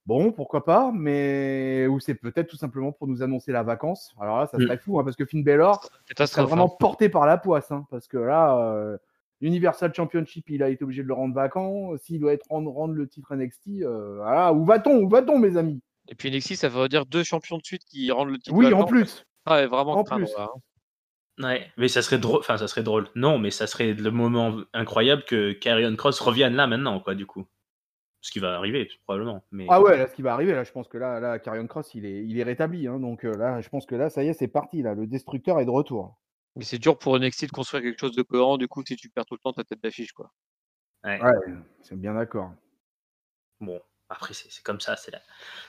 B: bon, pourquoi pas, mais ou c'est peut-être tout simplement pour nous annoncer la vacance. Alors là, ça serait fou, hein, parce que Finn Balor, il serait
C: Catastrophe,
B: vraiment
C: hein.
B: porté par la poisse, hein, parce que là, Universal Championship, il a été obligé de le rendre vacant. S'il doit être rendre le titre NXT, voilà, où va-t-on, mes amis?
C: Et puis NXT, ça veut dire 2 champions de suite qui rendent le titre
B: Oui, en
C: vacant.
B: plus,
C: Ouais, vraiment
B: en
C: craindre,
B: plus.
C: là, hein.
A: Ouais, mais ça serait drôle. Enfin, ça serait drôle. Non, mais ça serait le moment incroyable que Karrion Cross revienne là maintenant, quoi, du coup. Ce qui va arriver, probablement. Mais
B: Ah ouais, là, ce qui va arriver, là, je pense que là, Karrion Cross, il est rétabli, hein, donc là, je pense que là, ça y est, c'est parti, là, le destructeur est de retour.
C: Mais c'est dur pour NXT de construire quelque chose de cohérent, du coup, si tu perds tout le temps ta tête d'affiche, quoi.
A: ouais.
B: Ouais, c'est bien d'accord.
A: Bon, après, c'est comme ça.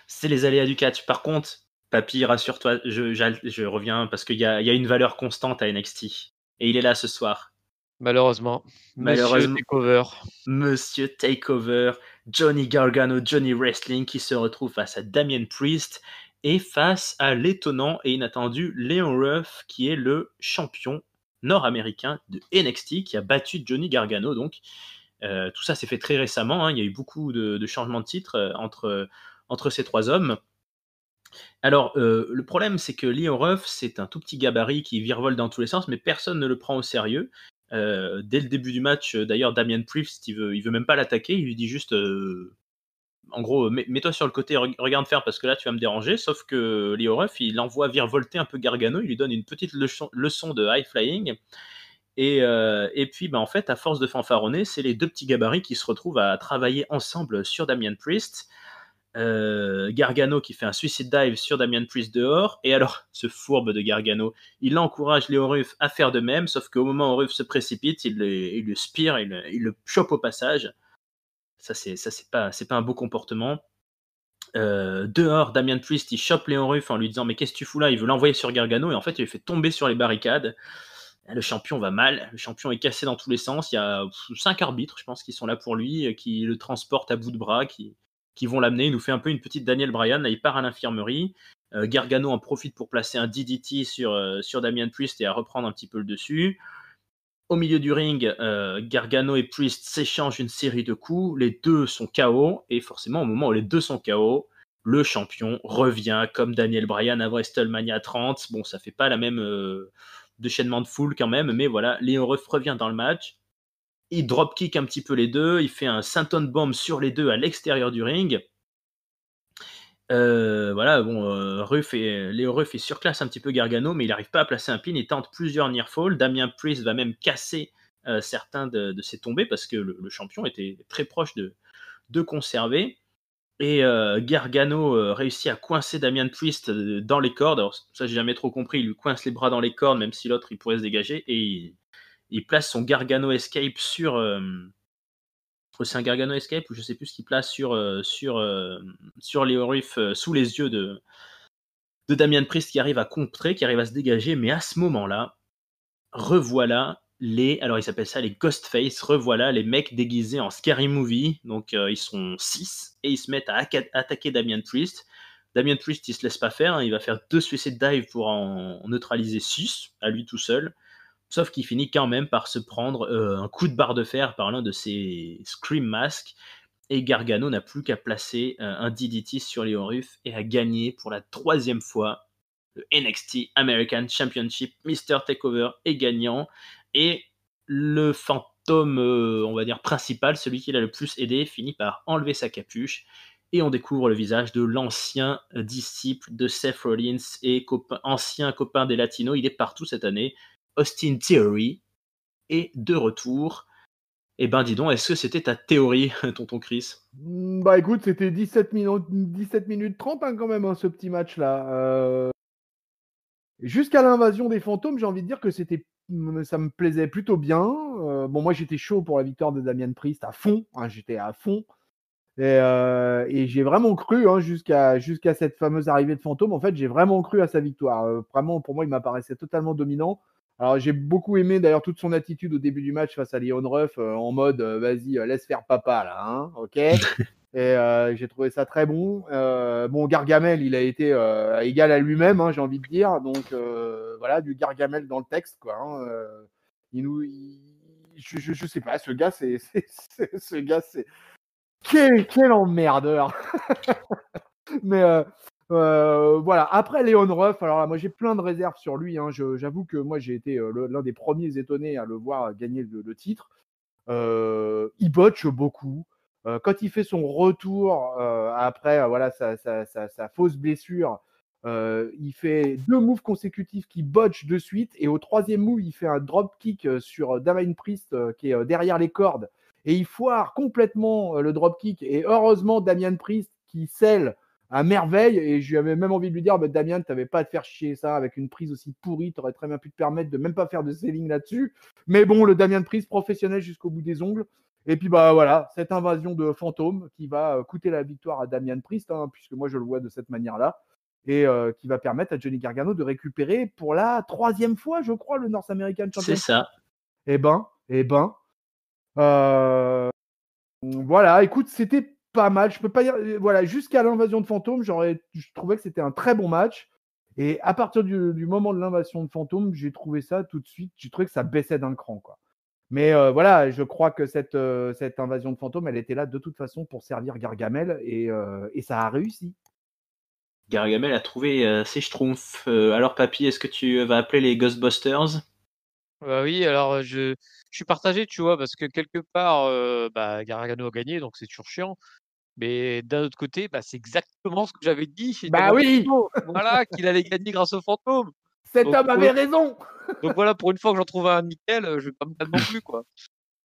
A: C'est les aléas du catch. Par contre, Papy, rassure-toi, je reviens parce qu'il y a une valeur constante à NXT. Et il est là ce soir.
C: Malheureusement. Monsieur
A: Malheureusement,
C: Takeover.
A: Monsieur Takeover, Johnny Gargano, Johnny Wrestling, qui se retrouve face à Damien Priest et face à l'étonnant et inattendu Leon Ruff, qui est le champion nord-américain de NXT, qui a battu Johnny Gargano. Donc, tout ça s'est fait très récemment. Hein. Il y a eu beaucoup de changements de titre entre ces 3 hommes. Alors, le problème, c'est que Leo Ruff, c'est un tout petit gabarit qui virevolte dans tous les sens, mais personne ne le prend au sérieux. Dès le début du match, d'ailleurs, Damian Priest, il veut même pas l'attaquer, il lui dit juste, en gros, mets-toi sur le côté, regarde faire parce que là, tu vas me déranger. Sauf que Leo Ruff, il envoie virevolter un peu Gargano, il lui donne une petite leçon de high flying. Et puis, en fait, à force de fanfaronner, c'est les deux petits gabarits qui se retrouvent à travailler ensemble sur Damian Priest. Gargano qui fait un suicide dive sur Damian Priest dehors, et alors ce fourbe de Gargano, il encourage Leo Ruff à faire de même, sauf qu'au moment où Ruff se précipite, il le spire, il le chope au passage. Ça c'est pas un beau comportement. Dehors, Damian Priest il chope Leo Ruff en lui disant mais qu'est-ce que tu fous là, il veut l'envoyer sur Gargano, et en fait il le fait tomber sur les barricades. Le champion va mal, le champion est cassé dans tous les sens, il y a 5 arbitres, je pense, qui sont là pour lui, qui le transportent à bout de bras, qui vont l'amener. Il nous fait un peu une petite Daniel Bryan, là, il part à l'infirmerie. Gargano en profite pour placer un DDT sur Damian Priest et à reprendre un petit peu le dessus. Au milieu du ring, Gargano et Priest s'échangent une série de coups, les deux sont KO, et forcément au moment où les deux sont KO, le champion revient comme Daniel Bryan à WrestleMania 30. Bon, ça fait pas la même déchaînement de foule quand même, mais voilà, Leo Ruff revient dans le match. Il dropkick un petit peu les deux, il fait un Senton Bomb sur les deux à l'extérieur du ring. Voilà, bon, Leo Ruff il surclasse un petit peu Gargano, mais il n'arrive pas à placer un pin, il tente plusieurs near fall. Damian Priest va même casser certains de ses tombées parce que le champion était très proche de conserver. Et Gargano réussit à coincer Damian Priest dans les cordes. Alors ça, j'ai jamais trop compris. Il lui coince les bras dans les cordes, même si l'autre il pourrait se dégager. Et il place son Gargano Escape sur. C'est un Gargano Escape ou je sais plus ce qu'il place sur Leo Ruff sous les yeux de Damian Priest qui arrive à contrer, qui arrive à se dégager. Mais à ce moment-là, revoilà alors ils s'appellent ça les Ghostface, revoilà les mecs déguisés en Scary Movie, donc ils sont 6, et ils se mettent à attaquer Damian Priest. Damian Priest, il se laisse pas faire, hein, il va faire 2 suicide dive pour en neutraliser 6 à lui tout seul, sauf qu'il finit quand même par se prendre un coup de barre de fer par l'un de ses Scream Masks, et Gargano n'a plus qu'à placer un DDT sur Leo Ruff et à gagner pour la 3e fois le NXT American Championship. Mr. Takeover est gagnant, et le fantôme, on va dire principal, celui qui l'a le plus aidé, finit par enlever sa capuche, et on découvre le visage de l'ancien disciple de Seth Rollins et ancien copain des Latinos. Il est partout cette année. Austin Theory est de retour. Eh ben dis donc, est-ce que c'était ta théorie, tonton Chris?
B: Bah écoute, c'était 17 minutes 30 hein, quand même, hein, ce petit match-là. Jusqu'à l'invasion des fantômes, j'ai envie de dire que ça me plaisait plutôt bien. Bon, moi j'étais chaud pour la victoire de Damian Priest à fond, hein, j'étais à fond. Et j'ai vraiment cru hein, jusqu'à cette fameuse arrivée de fantôme. En fait, j'ai vraiment cru à sa victoire. Vraiment, pour moi, il m'apparaissait totalement dominant. Alors, j'ai beaucoup aimé d'ailleurs toute son attitude au début du match face à Leon Ruff, en mode vas-y, laisse faire papa là, hein, ok. Et j'ai trouvé ça très bon. Bon, Gargamel, il a été égal à lui-même, hein, j'ai envie de dire. Donc voilà, du Gargamel dans le texte, quoi. Hein, je sais pas, ce gars, ce gars, c'est quel emmerdeur. Mais voilà. Après Leon Ruff, alors là, moi j'ai plein de réserves sur lui. Hein. J'avoue que moi j'ai été l'un des premiers étonnés à le voir gagner le titre. Il botche beaucoup. Quand il fait son retour après voilà sa fausse blessure, il fait 2 moves consécutifs qui botche de suite, et au 3e move, il fait un drop kick sur Damian Priest qui est derrière les cordes, et il foire complètement le drop kick. Et heureusement Damian Priest qui scelle à merveille, et j'avais même envie de lui dire Damian, t'avais pas à te faire chier ça avec une prise aussi pourrie, t'aurais très bien pu te permettre de même pas faire de selling là-dessus. Mais bon, le Damian Priest professionnel jusqu'au bout des ongles. Et puis bah voilà, cette invasion de fantômes qui va coûter la victoire à Damian Priest, hein, puisque moi je le vois de cette manière-là, et qui va permettre à Johnny Gargano de récupérer pour la 3e fois, je crois, le North American Championship.
A: C'est ça.
B: Eh ben. Voilà, écoute, c'était pas mal. Je peux pas dire, voilà, jusqu'à l'invasion de fantômes, je trouvais que c'était un très bon match. Et à partir du moment de l'invasion de fantômes, j'ai trouvé ça tout de suite, j'ai trouvé que ça baissait d'un cran, quoi. Mais voilà, je crois que cette invasion de fantômes, elle était là de toute façon pour servir Gargamel, et ça a réussi.
A: Gargamel a trouvé ses schtroumpfs. Alors, papy, est-ce que tu vas appeler les Ghostbusters?
C: Bah oui, alors je suis partagé, tu vois, parce que quelque part, bah, Gargano a gagné, donc c'est toujours chiant. Mais d'un autre côté, bah, c'est exactement ce que j'avais dit dans
B: Bah
C: ma
B: oui,
C: vidéo. Voilà, qu'il allait gagner grâce aux fantômes.
B: cet
C: Donc
B: homme
C: pour
B: avait
C: le
B: raison.
C: donc voilà, pour une fois que j'en trouve un nickel, je vais pas me plaindre non plus, quoi.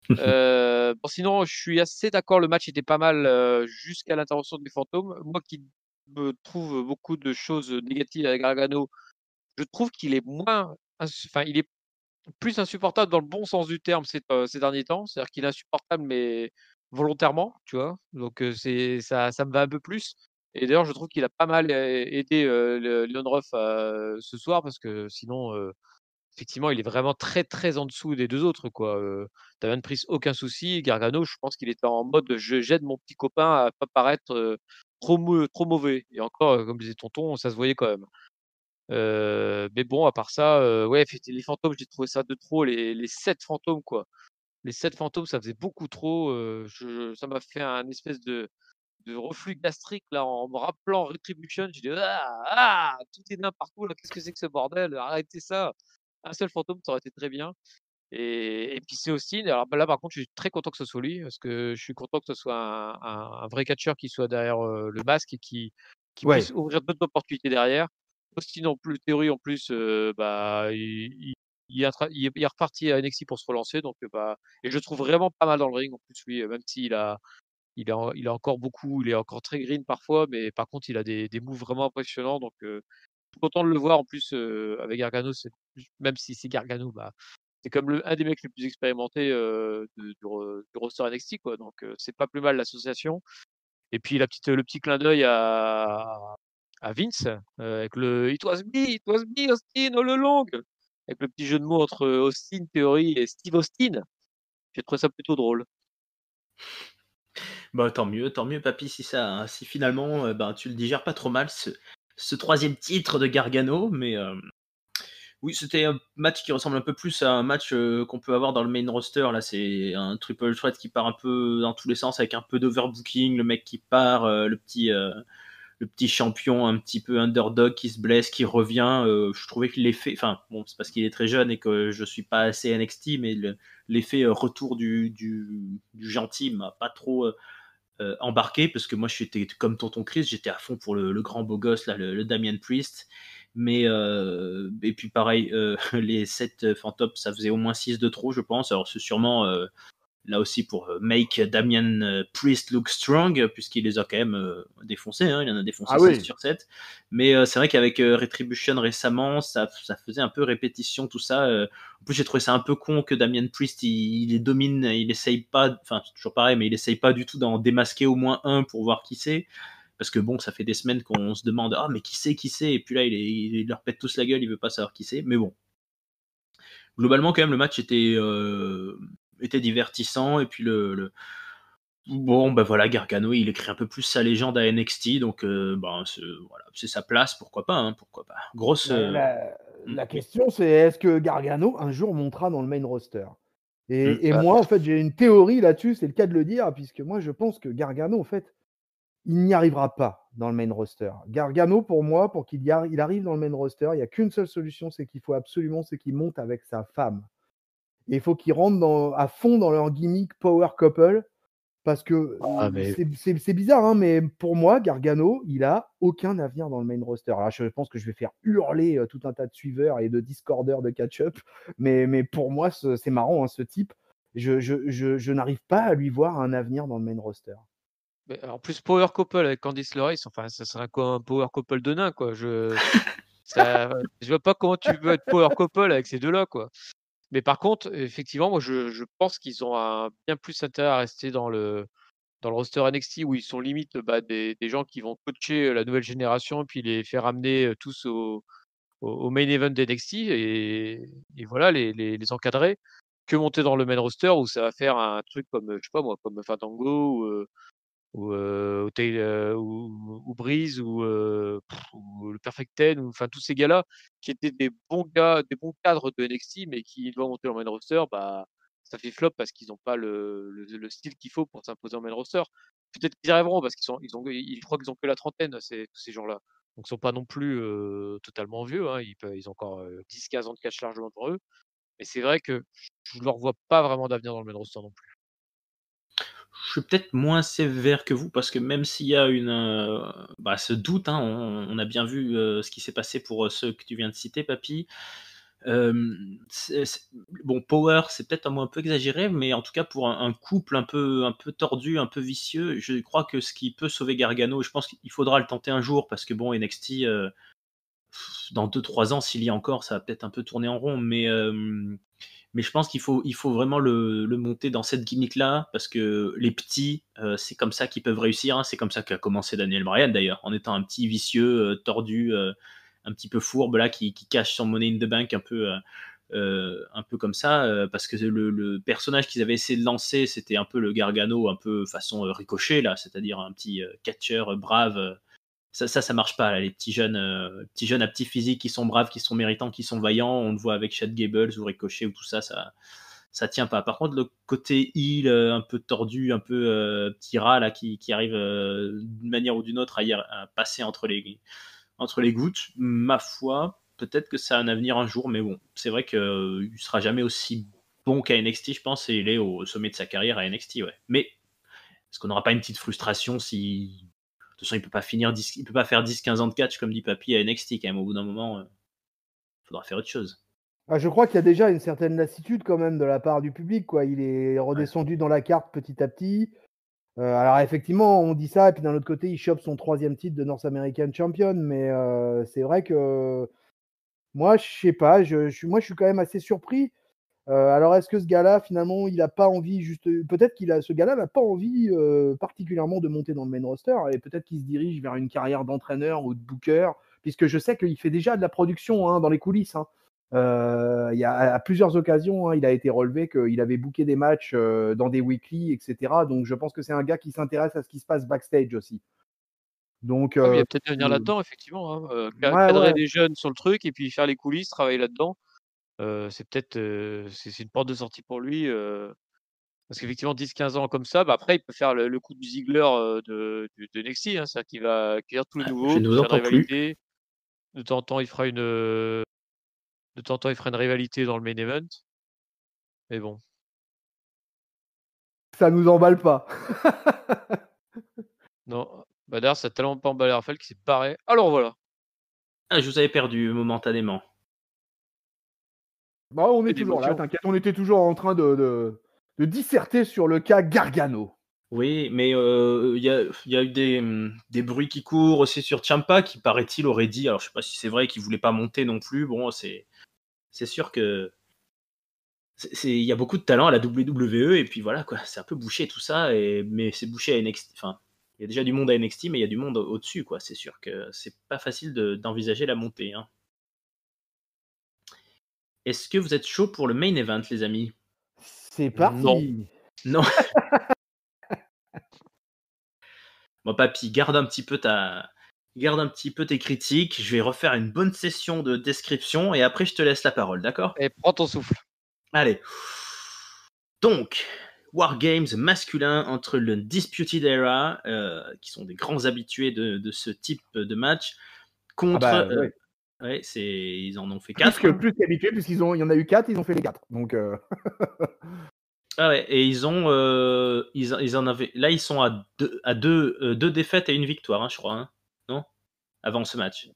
C: Bon sinon, je suis assez d'accord, le match était pas mal, jusqu'à l'intervention des fantômes. Moi qui me trouve beaucoup de choses négatives avec Gargano, je trouve qu'il est moins enfin, il est plus insupportable dans le bon sens du terme ces derniers temps. C'est-à-dire qu'il est insupportable, mais volontairement, tu vois? Donc c'est ça me va un peu plus et d'ailleurs, je trouve qu'il a pas mal, aidé, le Leon Ruff, ce soir parce que sinon, effectivement, il est vraiment très, très en dessous des 2 autres, quoi, Damian Priest, aucun souci. Gargano, je pense qu'il était en mode: «J'aide mon petit copain à pas paraître, trop mauvais» et encore, comme disait tonton, ça se voyait quand même. Mais bon, à part ça, ouais, les fantômes, j'ai trouvé ça de trop, les 7 fantômes, quoi. Les 7 fantômes, ça faisait beaucoup trop, ça m'a fait un espèce de reflux gastrique, là, en me rappelant Retribution. J'ai dit: «Ah! Ah! Tout est nain partout, là, qu'est-ce que c'est que ce bordel? Arrêtez ça!» Un seul fantôme, ça aurait été très bien et puis c'est Austin. Alors, bah, là, par contre, je suis très content que ce soit lui parce que je suis content que ce soit un vrai catcheur qui soit derrière, le masque et qui puisse
B: Ouais.
C: ouvrir d'autres opportunités derrière. Austin en plus théorie en plus, bah, il est reparti à NXT pour se relancer donc bah et je le trouve vraiment pas mal dans le ring en plus lui, même s'il a il a encore beaucoup il est encore très green parfois, mais par contre il a des moves vraiment impressionnants donc je suis content de le voir en plus, avec Gargano, c'est même si c'est Gargano, bah, c'est comme un des mecs les plus expérimentés, du roster NXT quoi donc c'est pas plus mal l'association et puis le petit clin d'œil à Vince, avec le It was me Austin all along», avec le petit jeu de mots entre Austin Theory et Steve Austin. J'ai trouvé ça plutôt drôle.
A: Bah, tant mieux, papy, si finalement, ben, tu le digères pas trop mal, ce troisième titre de Gargano. Mais oui, c'était un match qui ressemble un peu plus à un match qu'on peut avoir dans le main roster. Là, c'est un triple threat qui part un peu dans tous les sens avec un peu d'overbooking, le mec qui part, le petit champion un petit peu underdog qui se blesse, qui revient. Je trouvais que l'effet, enfin bon, c'est parce qu'il est très jeune et que je suis pas assez NXT, mais l'effet retour du gentil m'a pas trop embarqué parce que moi j'étais comme tonton Chris, j'étais à fond pour le grand beau gosse là, le Damian Priest. Mais et puis pareil, les 7 fantômes, ça faisait au moins 6 de trop, je pense. Alors c'est sûrement là aussi pour make Damian Priest look strong, puisqu'il les a quand même défoncés, hein, il en a défoncé
B: Ah
A: 6
B: oui.
A: sur 7. Mais c'est vrai qu'avec Retribution récemment, ça faisait un peu répétition tout ça. En plus, j'ai trouvé ça un peu con que Damian Priest il les domine, il essaye pas, enfin c'est toujours pareil, mais il essaye pas du tout d'en démasquer au moins un pour voir qui c'est. Parce que bon, ça fait des semaines qu'on se demande ah mais qui c'est, et puis là il leur pète tous la gueule, il veut pas savoir qui c'est. Mais bon, globalement quand même le match était divertissant, et puis bon, ben voilà, Gargano, il écrit un peu plus sa légende à NXT, donc ben, voilà, c'est sa place, pourquoi pas, hein, pourquoi pas. Grosse.
B: Mais la question, c'est est-ce que Gargano, un jour, montera dans le main roster? Et
C: Bah,
B: moi, en fait, j'ai une théorie là-dessus, c'est le cas de le dire, puisque moi, je pense que Gargano, en fait, il n'y arrivera pas dans le main roster. Gargano, pour moi, pour il arrive dans le main roster, il y a qu'une seule solution, c'est qu'il faut absolument, c'est qu'il monte avec sa femme. Et il faut qu'il rentre à fond dans leur gimmick power couple. Parce que
C: ah mais
B: c'est bizarre, hein, mais pour moi, Gargano, il a aucun avenir dans le main roster. Alors, je pense que je vais faire hurler tout un tas de suiveurs et de discordeurs de catch-up, mais pour moi, c'est marrant, hein, ce type. Je n'arrive pas à lui voir un avenir dans le main roster.
C: en plus power couple avec Candice LeRae, enfin ça serait quoi un power couple de nains quoi. Ça je vois pas comment tu veux être power couple avec ces 2 là quoi. Mais par contre, effectivement, moi je pense qu'ils ont un bien plus intérêt à rester dans le roster NXT où ils sont limite, bah, des gens qui vont coacher, la nouvelle génération et puis les faire amener, tous au main event d'NXT et voilà les encadrer, que monter dans le main roster où ça va faire un truc comme, je sais pas moi, comme Fandango ou ou Breeze ou le Perfect Ten ou enfin tous ces gars-là qui étaient des bons gars, des bons cadres de NXT, mais qui doivent monter en main roster, bah, ça fait flop parce qu'ils ont pas le style qu'il faut pour s'imposer en main roster. Peut-être qu'ils y arriveront parce je crois qu'ils ont que la trentaine, ces tous ces gens-là. Donc ils sont pas non plus, totalement vieux, hein. Ils ont encore, 10-15 ans de catch largement devant eux. Mais c'est vrai que je leur vois pas vraiment d'avenir dans le main roster non plus.
A: Je suis peut-être moins sévère que vous parce que même s'il y a ce doute, hein, on a bien vu, ce qui s'est passé pour, ceux que tu viens de citer, Papy. C'est bon, Power, c'est peut-être un mot un peu exagéré, mais en tout cas pour un couple un peu tordu, un peu vicieux, je crois que ce qui peut sauver Gargano, je pense qu'il faudra le tenter un jour parce que bon, NXT, dans 2-3 ans, s'il y a encore, ça va peut-être un peu tourner en rond, mais je pense qu'il faut vraiment le monter dans cette gimmick-là, parce que les petits, c'est comme ça qu'ils peuvent réussir, hein. C'est comme ça qu'a commencé Daniel Bryan d'ailleurs, en étant un petit vicieux, tordu, un petit peu fourbe là, qui cache son Money in the Bank un peu comme ça, parce que le personnage qu'ils avaient essayé de lancer, c'était un peu le Gargano, un peu façon Ricochet là, c'est-à-dire un petit catcheur brave. Ça marche pas là, les petits jeunes à petit physique qui sont braves, qui sont méritants, qui sont vaillants. On le voit avec Chad Gables ou Ricochet ou tout ça, ça tient pas. Par contre, le côté heel, un peu tordu, un peu petit rat là, qui arrive d'une manière ou d'une autre à passer entre les gouttes, ma foi, peut-être que ça a un avenir un jour, mais bon, c'est vrai qu'il ne sera jamais aussi bon qu'à NXT, je pense, et il est au sommet de sa carrière à NXT, ouais. Mais est-ce qu'on n'aura pas une petite frustration si de toute façon, il peut pas faire 10-15 ans de catch, comme dit Papy, à NXT, quand même. Au bout d'un moment, il faudra faire autre chose.
B: Ah, je crois qu'il y a déjà une certaine lassitude quand même de la part du public, quoi. Il est redescendu dans la carte petit à petit. Alors effectivement, on dit ça, et puis d'un autre côté, il chope son 3e titre de North American Champion, mais c'est vrai que moi, je sais pas, moi, je suis quand même assez surpris. Alors est-ce que ce gars-là, finalement, il a pas envie peut-être ce gars-là n'a pas envie, particulièrement de monter dans le main roster, et peut-être qu'il se dirige vers une carrière d'entraîneur ou de booker, puisque je sais qu'il fait déjà de la production, hein, dans les coulisses, hein. Il y a à plusieurs occasions, hein, il a été relevé qu'il avait booké des matchs, dans des weekly et cetera, donc je pense que c'est un gars qui s'intéresse à ce qui se passe backstage aussi. Donc
C: Ah, mais il y a peut-être d'avenir là-dedans effectivement, hein,
B: ouais,
C: cadrer
B: ouais.
C: des jeunes sur le truc et puis faire les coulisses, travailler là-dedans. C'est peut-être, c'est une porte de sortie pour lui, parce qu'effectivement 10-15 ans comme ça, bah, après il peut faire le coup du Ziggler, de NXT, hein. C'est-à-dire qu'il va accueillir tous les
A: Ah, je
C: nouveaux,
A: ne
C: puis
A: vous
C: faire une
A: entends plus.
C: rivalité. De temps en temps, il fera de temps en temps, il fera une rivalité dans le main event. Mais bon.
B: Ça nous emballe pas.
C: Non, bah, d'ailleurs ça a tellement pas emballé Raphaël qu'il s'est barré. Alors voilà,
A: Ah, je vous avais perdu momentanément.
B: Bah, on
C: que
B: est toujours là,
C: d'émotions.
B: t'inquiète, on était toujours en train de disserter sur le cas Gargano.
A: Oui, mais il y a eu des bruits qui courent aussi sur Ciampa, qui paraît-il aurait dit, alors je sais pas si c'est vrai, qu'il voulait pas monter non plus. Bon, c'est sûr que il y a beaucoup de talent à la WWE, et puis voilà quoi, c'est un peu bouché tout ça, mais c'est bouché à NXT. Enfin, il y a déjà du monde à NXT, mais il y a du monde au-dessus, quoi. C'est sûr que c'est pas facile d'envisager la montée, hein. Est-ce que vous êtes chaud pour le main event, les amis?
B: C'est
C: Non.
B: parti.
A: Non. Bon, papy, garde un petit peu tes critiques. Je vais refaire une bonne session de description et après je te laisse la parole, d'accord?
C: Et prends ton souffle.
A: Allez. Donc, Wargames masculin entre le Disputed Era, qui sont des grands habitués de ce type de match,
B: Ah bah,
A: contre.
B: ouais.
A: Ouais, ils en ont fait
B: Plus
A: 4.
B: qu'habitué, puisqu'il y en a eu 4, ils ont fait les 4. Donc
A: Ah ouais, et ils en avaient. Là, ils sont deux défaites et une victoire, hein, je crois, hein, non? Avant ce match.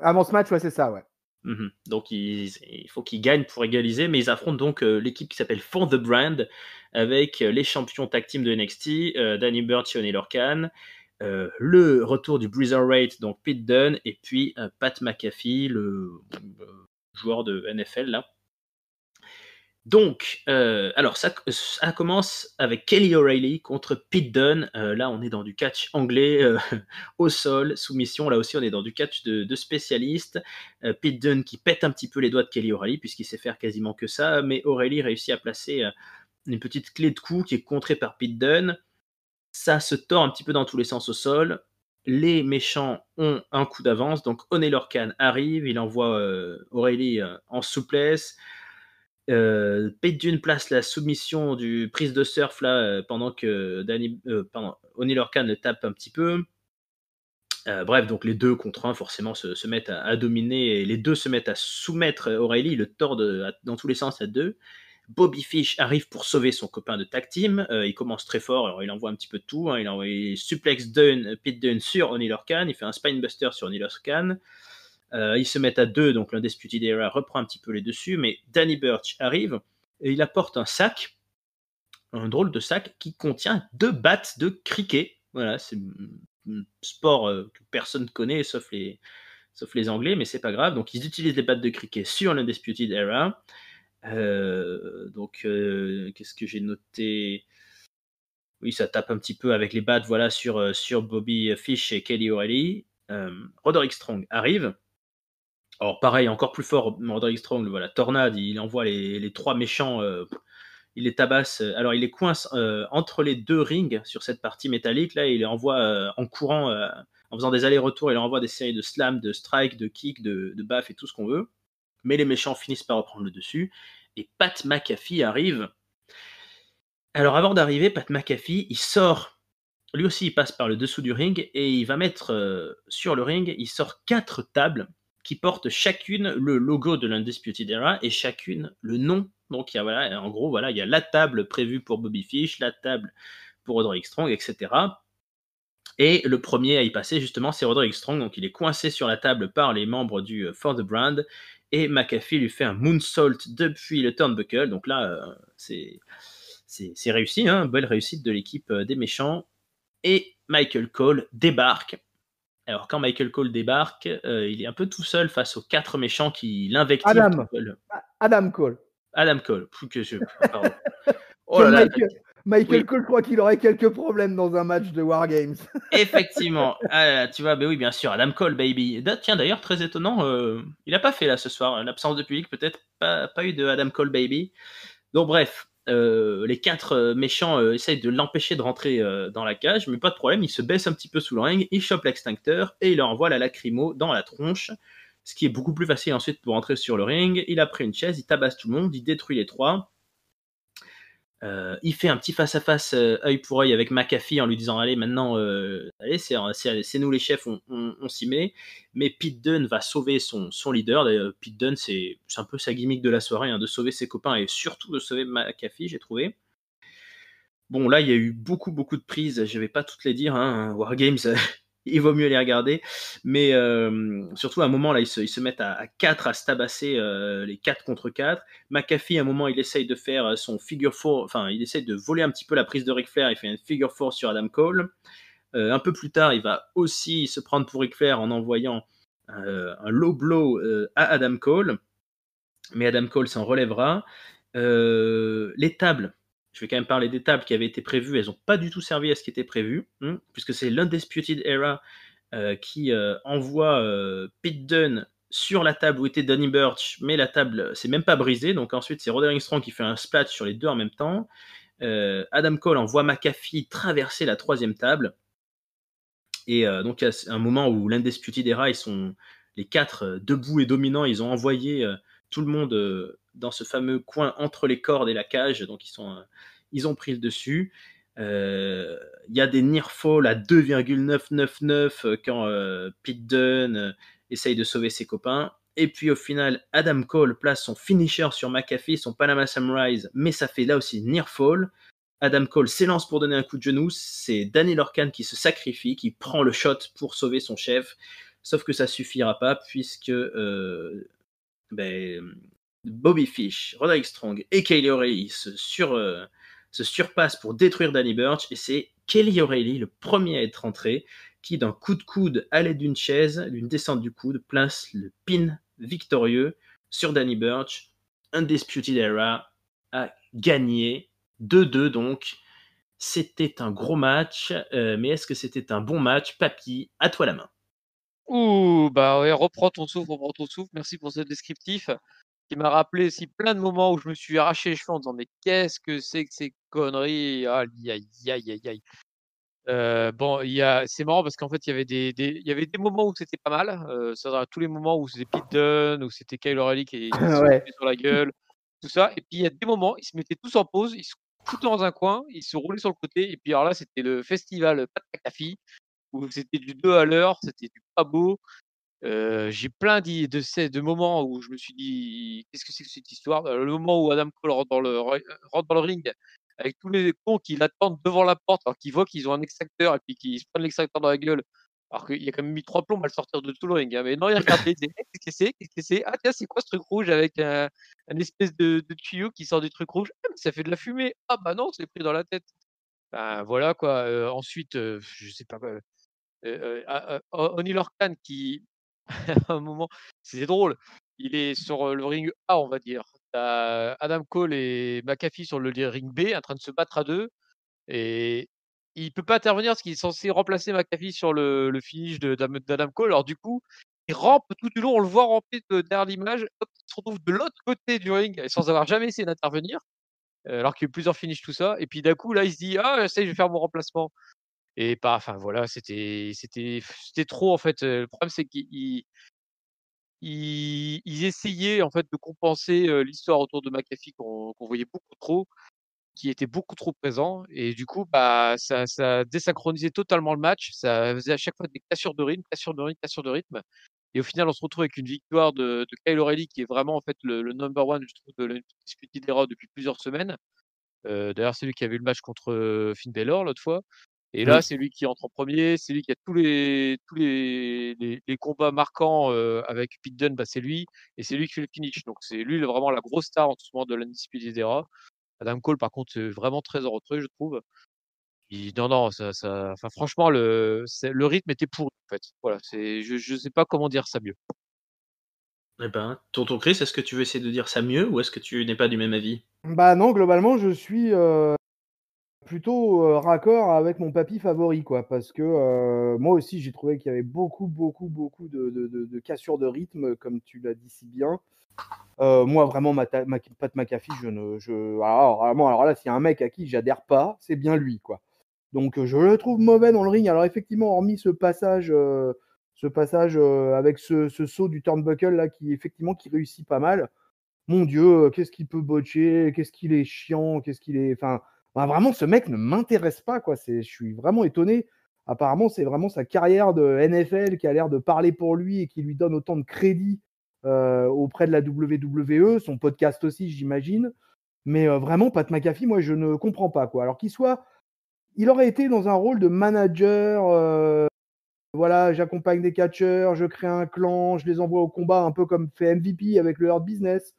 B: avant ce match, ouais, c'est ça, ouais.
A: Donc il faut qu'ils gagnent pour égaliser, mais ils affrontent donc l'équipe qui s'appelle For the Brand, avec les champions tag team de NXT, Danny Burch et O'Neil Khan, le retour du Bruiserweight, donc Pete Dunne, et puis Pat McAfee, le joueur de NFL là. Donc, alors ça commence avec Kelly O'Reilly contre Pete Dunne. Là, on est dans du catch anglais, au sol, soumission. Là aussi, on est dans du catch de spécialiste. Pete Dunne qui pète un petit peu les doigts de Kelly O'Reilly, puisqu'il sait faire quasiment que ça, mais O'Reilly réussit à placer une petite clé de cou qui est contrée par Pete Dunne. Ça se tord un petit peu dans tous les sens au sol. Les méchants ont un coup d'avance, donc O'Neil Khan arrive, il envoie O'Reilly en souplesse. Pete Dunne place la soumission du prise de surf là, pendant que O'Neil Khan le tape un petit peu. Bref, donc les 2 contre 1 forcément se mettent à dominer et les 2 se mettent à soumettre O'Reilly, le tord dans tous les sens à 2. Bobby Fish arrive pour sauver son copain de tag team. Il commence très fort, alors il envoie un petit peu de tout. Il envoie suplex Pete Dunne sur O'Neal Orkan, il fait un spinebuster sur O'Neal Orkan. Ils se mettent à 2, donc l'Undisputed Era reprend un petit peu les dessus, mais Danny Burch arrive et il apporte un sac, un drôle de sac qui contient 2 battes de cricket. Voilà, c'est un sport que personne connaît sauf les Anglais, mais c'est pas grave. Donc ils utilisent les battes de cricket sur l'Undisputed Era. Qu'est-ce que j'ai noté? Oui, ça tape un petit peu avec les battes, voilà, sur Bobby Fish et Kelly O'Reilly. Roderick Strong arrive. Alors pareil, encore plus fort, Roderick Strong, voilà, tornade, il envoie les 3 méchants, il les tabasse. Alors il les coince entre les 2 rings sur cette partie métallique, là, il les envoie en courant, en faisant des allers-retours, il leur envoie des séries de slams, de strikes, de kicks, de baffes et tout ce qu'on veut. Mais les méchants finissent par reprendre le dessus. Et Pat McAfee arrive. Alors avant d'arriver, Pat McAfee, il sort. Lui aussi, il passe par le dessous du ring et il va mettre sur le ring, il sort 4 tables qui portent chacune le logo de l'Undisputed Era et chacune le nom. Donc il y a, voilà, en gros, voilà, il y a la table prévue pour Bobby Fish, la table pour Roderick Strong, etc. Et le premier à y passer, justement, c'est Roderick Strong. Donc il est coincé sur la table par les membres du For the Brand. Et McAfee lui fait un moonsault depuis le turnbuckle. Donc là, c'est réussi, hein, belle réussite de l'équipe des méchants. Et Michael Cole débarque. Alors quand Michael Cole débarque, il est un peu tout seul face aux 4 méchants qui l'invectivent.
B: Adam Cole.
A: Adam Cole, plus que je. Pardon. Oh là là.
B: Michael Cole, je crois qu'il aurait quelques problèmes dans un match de Wargames.
A: Effectivement. Ah, tu vois, oui, bien sûr, Adam Cole, baby. Tiens, d'ailleurs, très étonnant, il n'a pas fait là ce soir. L'absence de public, peut-être pas eu de Adam Cole, baby. Donc, bref, les 4 méchants essayent de l'empêcher de rentrer dans la cage, mais pas de problème, il se baisse un petit peu sous le ring, il chope l'extincteur et il leur envoie la lacrymo dans la tronche, ce qui est beaucoup plus facile ensuite pour rentrer sur le ring. Il a pris une chaise, il tabasse tout le monde, il détruit les 3. Il fait un petit face-à-face œil pour œil avec McAfee en lui disant allez maintenant allez c'est nous les chefs, on s'y met. Mais Pete Dunne va sauver son leader. D'ailleurs, Pete Dunne c'est un peu sa gimmick de la soirée, hein, de sauver ses copains et surtout de sauver McAfee, j'ai trouvé. Bon là il y a eu beaucoup de prises, je vais pas toutes les dire, hein, Wargames il vaut mieux les regarder, mais surtout à un moment là ils se mettent à 4 à se tabasser, les 4 contre 4. McAfee à un moment il essaye de faire son figure 4, enfin il essaye de voler un petit peu la prise de Ric Flair, il fait une figure 4 sur Adam Cole. Un peu plus tard il va aussi se prendre pour Ric Flair en envoyant un low blow à Adam Cole, mais Adam Cole s'en relèvera. Les tables, je vais quand même parler des tables qui avaient été prévues, elles n'ont pas du tout servi à ce qui était prévu, puisque c'est l'Undisputed Era qui envoie Pete Dunne sur la table où était Danny Burch, mais la table c'est même pas brisée, donc ensuite c'est Roderick Strong qui fait un splash sur les 2 en même temps. Adam Cole envoie McAfee traverser la 3e table, et donc il y a un moment où l'Undisputed Era, ils sont les 4 debout et dominants, ils ont envoyé tout le monde dans ce fameux coin entre les cordes et la cage, donc ils ont pris le dessus. Il y a des near fall à 2,999 quand Pete Dunne essaye de sauver ses copains. Et puis au final, Adam Cole place son finisher sur McAfee, son Panama Sunrise, mais ça fait là aussi near fall. Adam Cole s'élance pour donner un coup de genou, c'est Daniel Orkan qui se sacrifie, qui prend le shot pour sauver son chef, sauf que ça suffira pas puisque Bobby Fish, Roderick Strong et Kelly O'Reilly se surpassent pour détruire Danny Burch, et c'est Kelly O'Reilly, le premier à être rentré, qui d'un coup de coude à l'aide d'une chaise, d'une descente du coude, place le pin victorieux sur Danny Burch. Undisputed Era a gagné 2-2 donc. C'était un gros match, mais est-ce que c'était un bon match? Papy, à toi la main.
C: Ouh, bah ouais, reprends ton souffle, merci pour ce descriptif qui m'a rappelé aussi plein de moments où je me suis arraché les cheveux en disant mais qu'est-ce que c'est que ces conneries? Aïe, aïe, aïe, aïe, aïe. Bon, c'est marrant parce qu'en fait, il y avait des moments où c'était pas mal, c'est-à-dire tous les moments où c'était Pete Dunne, où c'était Kyle O'Reilly qui se
B: Ouais.
C: tapait sur la gueule, tout ça. Et puis il y a des moments, ils se mettaient tous en pause, ils se foutaient dans un coin, ils se roulaient sur le côté. Et puis alors là, c'était le festival Pat McAfee. où c'était du 2 à l'heure, c'était du pas beau. J'ai plein de moments où je me suis dit: «Qu'est-ce que c'est que cette histoire?» Le moment où Adam Cole rentre dans le ring avec tous les cons qui l'attendent devant la porte, alors qu'ils voient qu'ils ont un extracteur et puis qu'ils se prennent l'extracteur dans la gueule, alors qu'il a quand même mis 3 plombs à le sortir de tout le ring, hein. Mais non, il regardait, il disait: «Eh, qu'est-ce que c'est? Qu'est-ce que c'est? Ah tiens, c'est quoi ce truc rouge avec un espèce de tuyau qui sort du truc rouge? Ah mais ça fait de la fumée. Ah bah non, c'est pris dans la tête». Ben voilà quoi, ensuite, je sais pas, Oney Lorcan qui à un moment, c'était drôle. Il est sur, le ring A, on va dire. Tu Adam Cole et McAfee sur le ring B, en train de se battre à 2 et il peut pas intervenir parce qu'il est censé remplacer McAfee sur le finish d'Adam Cole. Alors du coup, il rampe tout du long, on le voit ramper derrière l'image, hop, il se retrouve de l'autre côté du ring et sans avoir jamais essayé d'intervenir, alors qu'il y a eu plusieurs finishes, tout ça et puis d'un coup, là, il se dit: «Ah ça y est, je vais faire mon remplacement» et pas enfin voilà, c'était trop en fait, le problème c'est qu'ils essayaient en fait de compenser, l'histoire autour de McAfee qu'on voyait beaucoup trop, qui était beaucoup trop présent et du coup, bah, ça désynchronisait totalement le match. Ça faisait à chaque fois des cassures de rythme, cassures de rythme, cassures de rythme et au final, on se retrouve avec une victoire de Kyle O'Reilly qui est vraiment en fait le number one je trouve de l'Undisputed Era depuis plusieurs semaines. D'ailleurs, c'est lui qui avait eu le match contre, Finn Balor l'autre fois et là,
A: Oui,
C: c'est lui qui entre en premier, c'est lui qui a tous les combats marquants, avec Pete Dunne, bah, c'est lui et c'est lui qui fait le finish. Donc c'est lui vraiment la grosse star en ce moment de l'Undisputed Era. Adam Cole, par contre, c'est vraiment très en retrait, je trouve. Non, non, ça enfin franchement le rythme était pourri, en fait. Voilà, je sais pas comment dire ça mieux.
A: eh ben, tonton Chris, est-ce que tu veux essayer de dire ça mieux ou est-ce que tu n'es pas du même avis?
B: Bah non, globalement, je suis plutôt raccord avec mon papy favori, quoi. Parce que moi aussi, j'ai trouvé qu'il y avait beaucoup, beaucoup, beaucoup de cassures de rythme, comme tu l'as dit si bien. Moi, vraiment, Pat McAfee, alors là, s'il y a un mec à qui j'adhère pas, c'est bien lui, quoi. Donc, je le trouve mauvais dans le ring. Alors, effectivement, hormis ce passage avec ce saut du turnbuckle là, qui réussit pas mal. Mon Dieu, qu'est-ce qu'il peut botcher, qu'est-ce qu'il est chiant, qu'est-ce qu'il est. Enfin, bah, vraiment, ce mec ne m'intéresse pas, quoi. Je suis vraiment étonné. Apparemment, c'est vraiment sa carrière de NFL qui a l'air de parler pour lui et qui lui donne autant de crédit auprès de la WWE, son podcast aussi, j'imagine. Mais vraiment, Pat McAfee, moi, je ne comprends pas, quoi. Alors il aurait été dans un rôle de manager. Voilà, j'accompagne des catcheurs, je crée un clan, je les envoie au combat, un peu comme fait MVP avec le Hurt Business.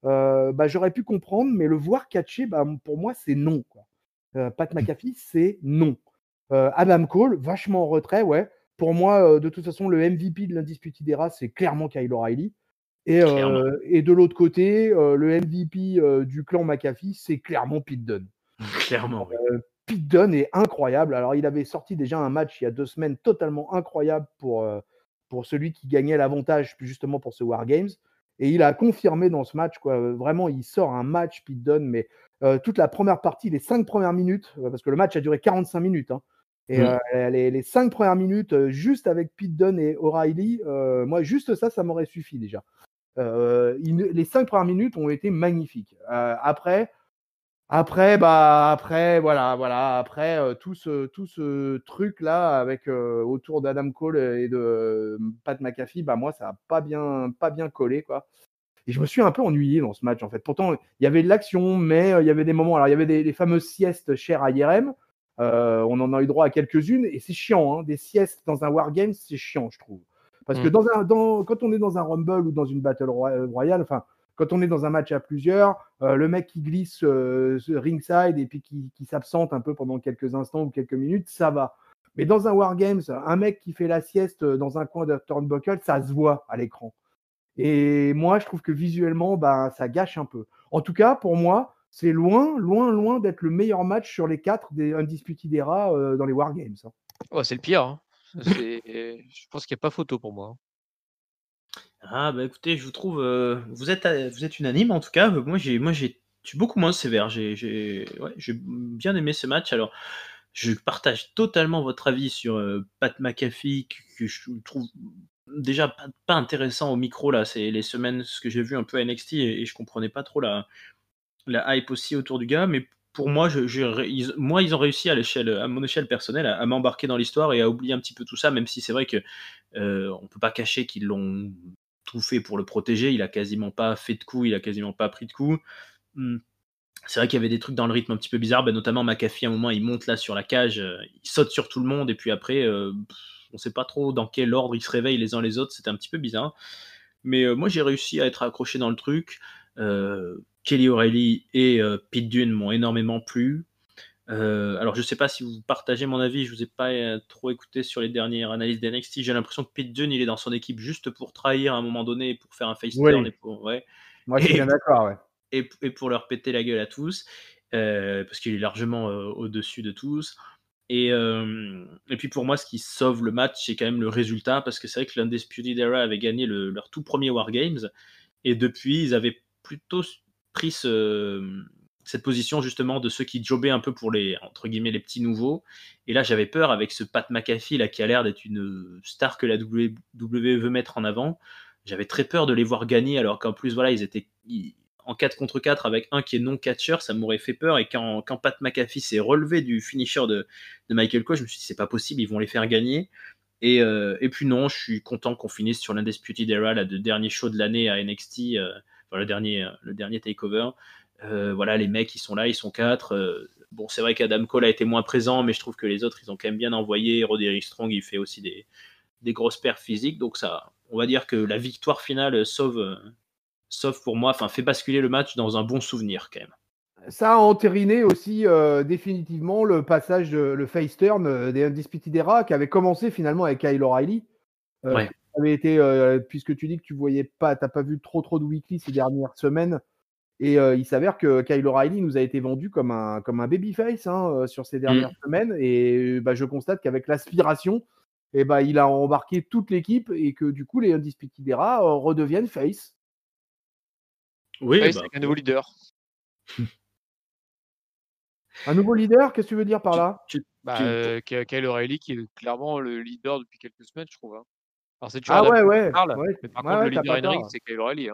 B: Bah, j'aurais pu comprendre, mais le voir catcher, bah, pour moi, c'est non, quoi. Pat McAfee, c'est non. Adam Cole, vachement en retrait, ouais. Pour moi, de toute façon, le MVP de l'Undisputed Era, c'est clairement Kyle O'Reilly.
A: Clairement,
B: Et de l'autre côté, le MVP du clan McAfee, c'est clairement Pete Dunne.
A: clairement, oui.
B: Pete Dunne est incroyable. Alors, il avait sorti déjà un match il y a 2 semaines totalement incroyable pour celui qui gagnait l'avantage, justement pour ce War Games. Et il a confirmé dans ce match, quoi. Vraiment, il sort un match, Pete Dunne, mais toute la première partie, les 5 premières minutes, parce que le match a duré 45 minutes, hein. Et
A: Mmh.
B: les 5 premières minutes, juste avec Pete Dunne et O'Reilly, moi, juste ça m'aurait suffi déjà. Les 5 premières minutes ont été magnifiques. Voilà, après, tout ce truc-là avec, autour d'Adam Cole et de Pat McAfee, bah, moi, ça a pas bien collé, quoi. Et je me suis un peu ennuyé dans ce match, en fait. Pourtant, il y avait de l'action, mais il y avait des moments. Alors, il y avait les fameuses siestes chères à IRM. On en a eu droit à quelques-unes, et c'est chiant, hein. Des siestes dans un Wargame, c'est chiant, je trouve. Parce que
C: Mmh.
B: quand on est dans un Rumble ou dans une Battle Royale, enfin, quand on est dans un match à plusieurs, le mec qui glisse ringside et puis qui s'absente un peu pendant quelques instants ou quelques minutes, ça va. Mais dans un Wargames, un mec qui fait la sieste dans un coin de turnbuckle, ça se voit à l'écran. Et moi, je trouve que visuellement, bah, ça gâche un peu. En tout cas, pour moi, c'est loin, loin, loin d'être le meilleur match sur les 4 des Undisputed Era dans les Wargames, hein.
C: Ouais, c'est le pire, hein. Je pense qu'il y a pas photo pour moi, hein.
A: Ah bah, écoutez, je vous trouve, vous êtes unanime en tout cas. Je suis beaucoup moins sévère. J'ai bien aimé ce match. Alors, je partage totalement votre avis sur, Pat McAfee que je trouve déjà pas intéressant au micro là, c'est ce que j'ai vu un peu à NXT et je comprenais pas trop la hype aussi autour du gars. Mais pour moi, ils ont réussi à mon échelle personnelle, à m'embarquer dans l'histoire et à oublier un petit peu tout ça, même si c'est vrai que on peut pas cacher qu'ils l'ont tout fait pour le protéger. Il a quasiment pas fait de coups, il a quasiment pas pris de coups. C'est vrai qu'il y avait des trucs dans le rythme un petit peu bizarre, notamment McAfee, à un moment, il monte là sur la cage, il saute sur tout le monde, et puis après, on sait pas trop dans quel ordre ils se réveillent les uns les autres, c'était un petit peu bizarre. Mais moi, j'ai réussi à être accroché dans le truc. Kelly O'Reilly et Pete Dunne m'ont énormément plu. Alors, je sais pas si vous partagez mon avis, je vous ai pas trop écouté sur les dernières analyses d'NXT. J'ai l'impression que Pete Dunne, il est dans son équipe juste pour trahir à un moment donné, pour faire un face turn et pour. Ouais.
B: Moi, je suis bien d'accord, ouais.
A: Et pour leur péter la gueule à tous, parce qu'il est largement au-dessus de tous. Et puis pour moi, ce qui sauve le match, c'est quand même le résultat, parce que c'est vrai que l'Undisputed Era avait gagné leur tout premier Wargames, et depuis, ils avaient plutôt pris cette position justement de ceux qui jobbaient un peu pour les, entre guillemets, les petits nouveaux. Et là, j'avais peur avec ce Pat McAfee là, qui a l'air d'être une star que la WWE veut mettre en avant. J'avais très peur de les voir gagner, alors qu'en plus, voilà, ils étaient en 4 contre 4 avec un qui est non-catcheur, ça m'aurait fait peur. Et quand Pat McAfee s'est relevé du finisher de Michael Cole, je me suis dit, c'est pas possible, ils vont les faire gagner. Et puis non, je suis content qu'on finisse sur l'Undisputed Era, le dernier show de l'année à NXT, le dernier takeover. Voilà, les mecs, ils sont là, ils sont 4. Bon, c'est vrai qu'Adam Cole a été moins présent, mais je trouve que les autres, ils ont quand même bien envoyé. Roderick Strong, il fait aussi des grosses perfs physiques. Donc ça, on va dire que la victoire finale sauve pour moi, fait basculer le match dans un bon souvenir quand même.
B: Ça a entériné aussi définitivement le passage, le face turn des Undisputed Era qui avait commencé finalement avec Kyle O'Reilly.
A: Ouais.
B: Qui avait été, puisque tu dis que tu voyais pas, t'as pas vu trop de weekly ces dernières semaines. Et il s'avère que Kyle O'Reilly nous a été vendu comme un babyface sur ces dernières semaines. Et je constate qu'avec l'aspiration, il a embarqué toute l'équipe et que du coup, les Undisputed Era redeviennent face.
A: Oui,
C: c'est un nouveau leader.
B: Un nouveau leader, qu'est-ce que tu veux dire par là?
C: Kyle O'Reilly qui est clairement le leader depuis quelques semaines, je trouve. Alors c'est toujours
B: Ah
C: Adam
B: ouais,
C: Cole
B: ouais.
C: qui parle,
B: Ouais,
C: mais par contre le
B: ouais,
C: leader
B: t'as pas
C: in-ring,
B: tort.
C: c'est Kyle O'Reilly.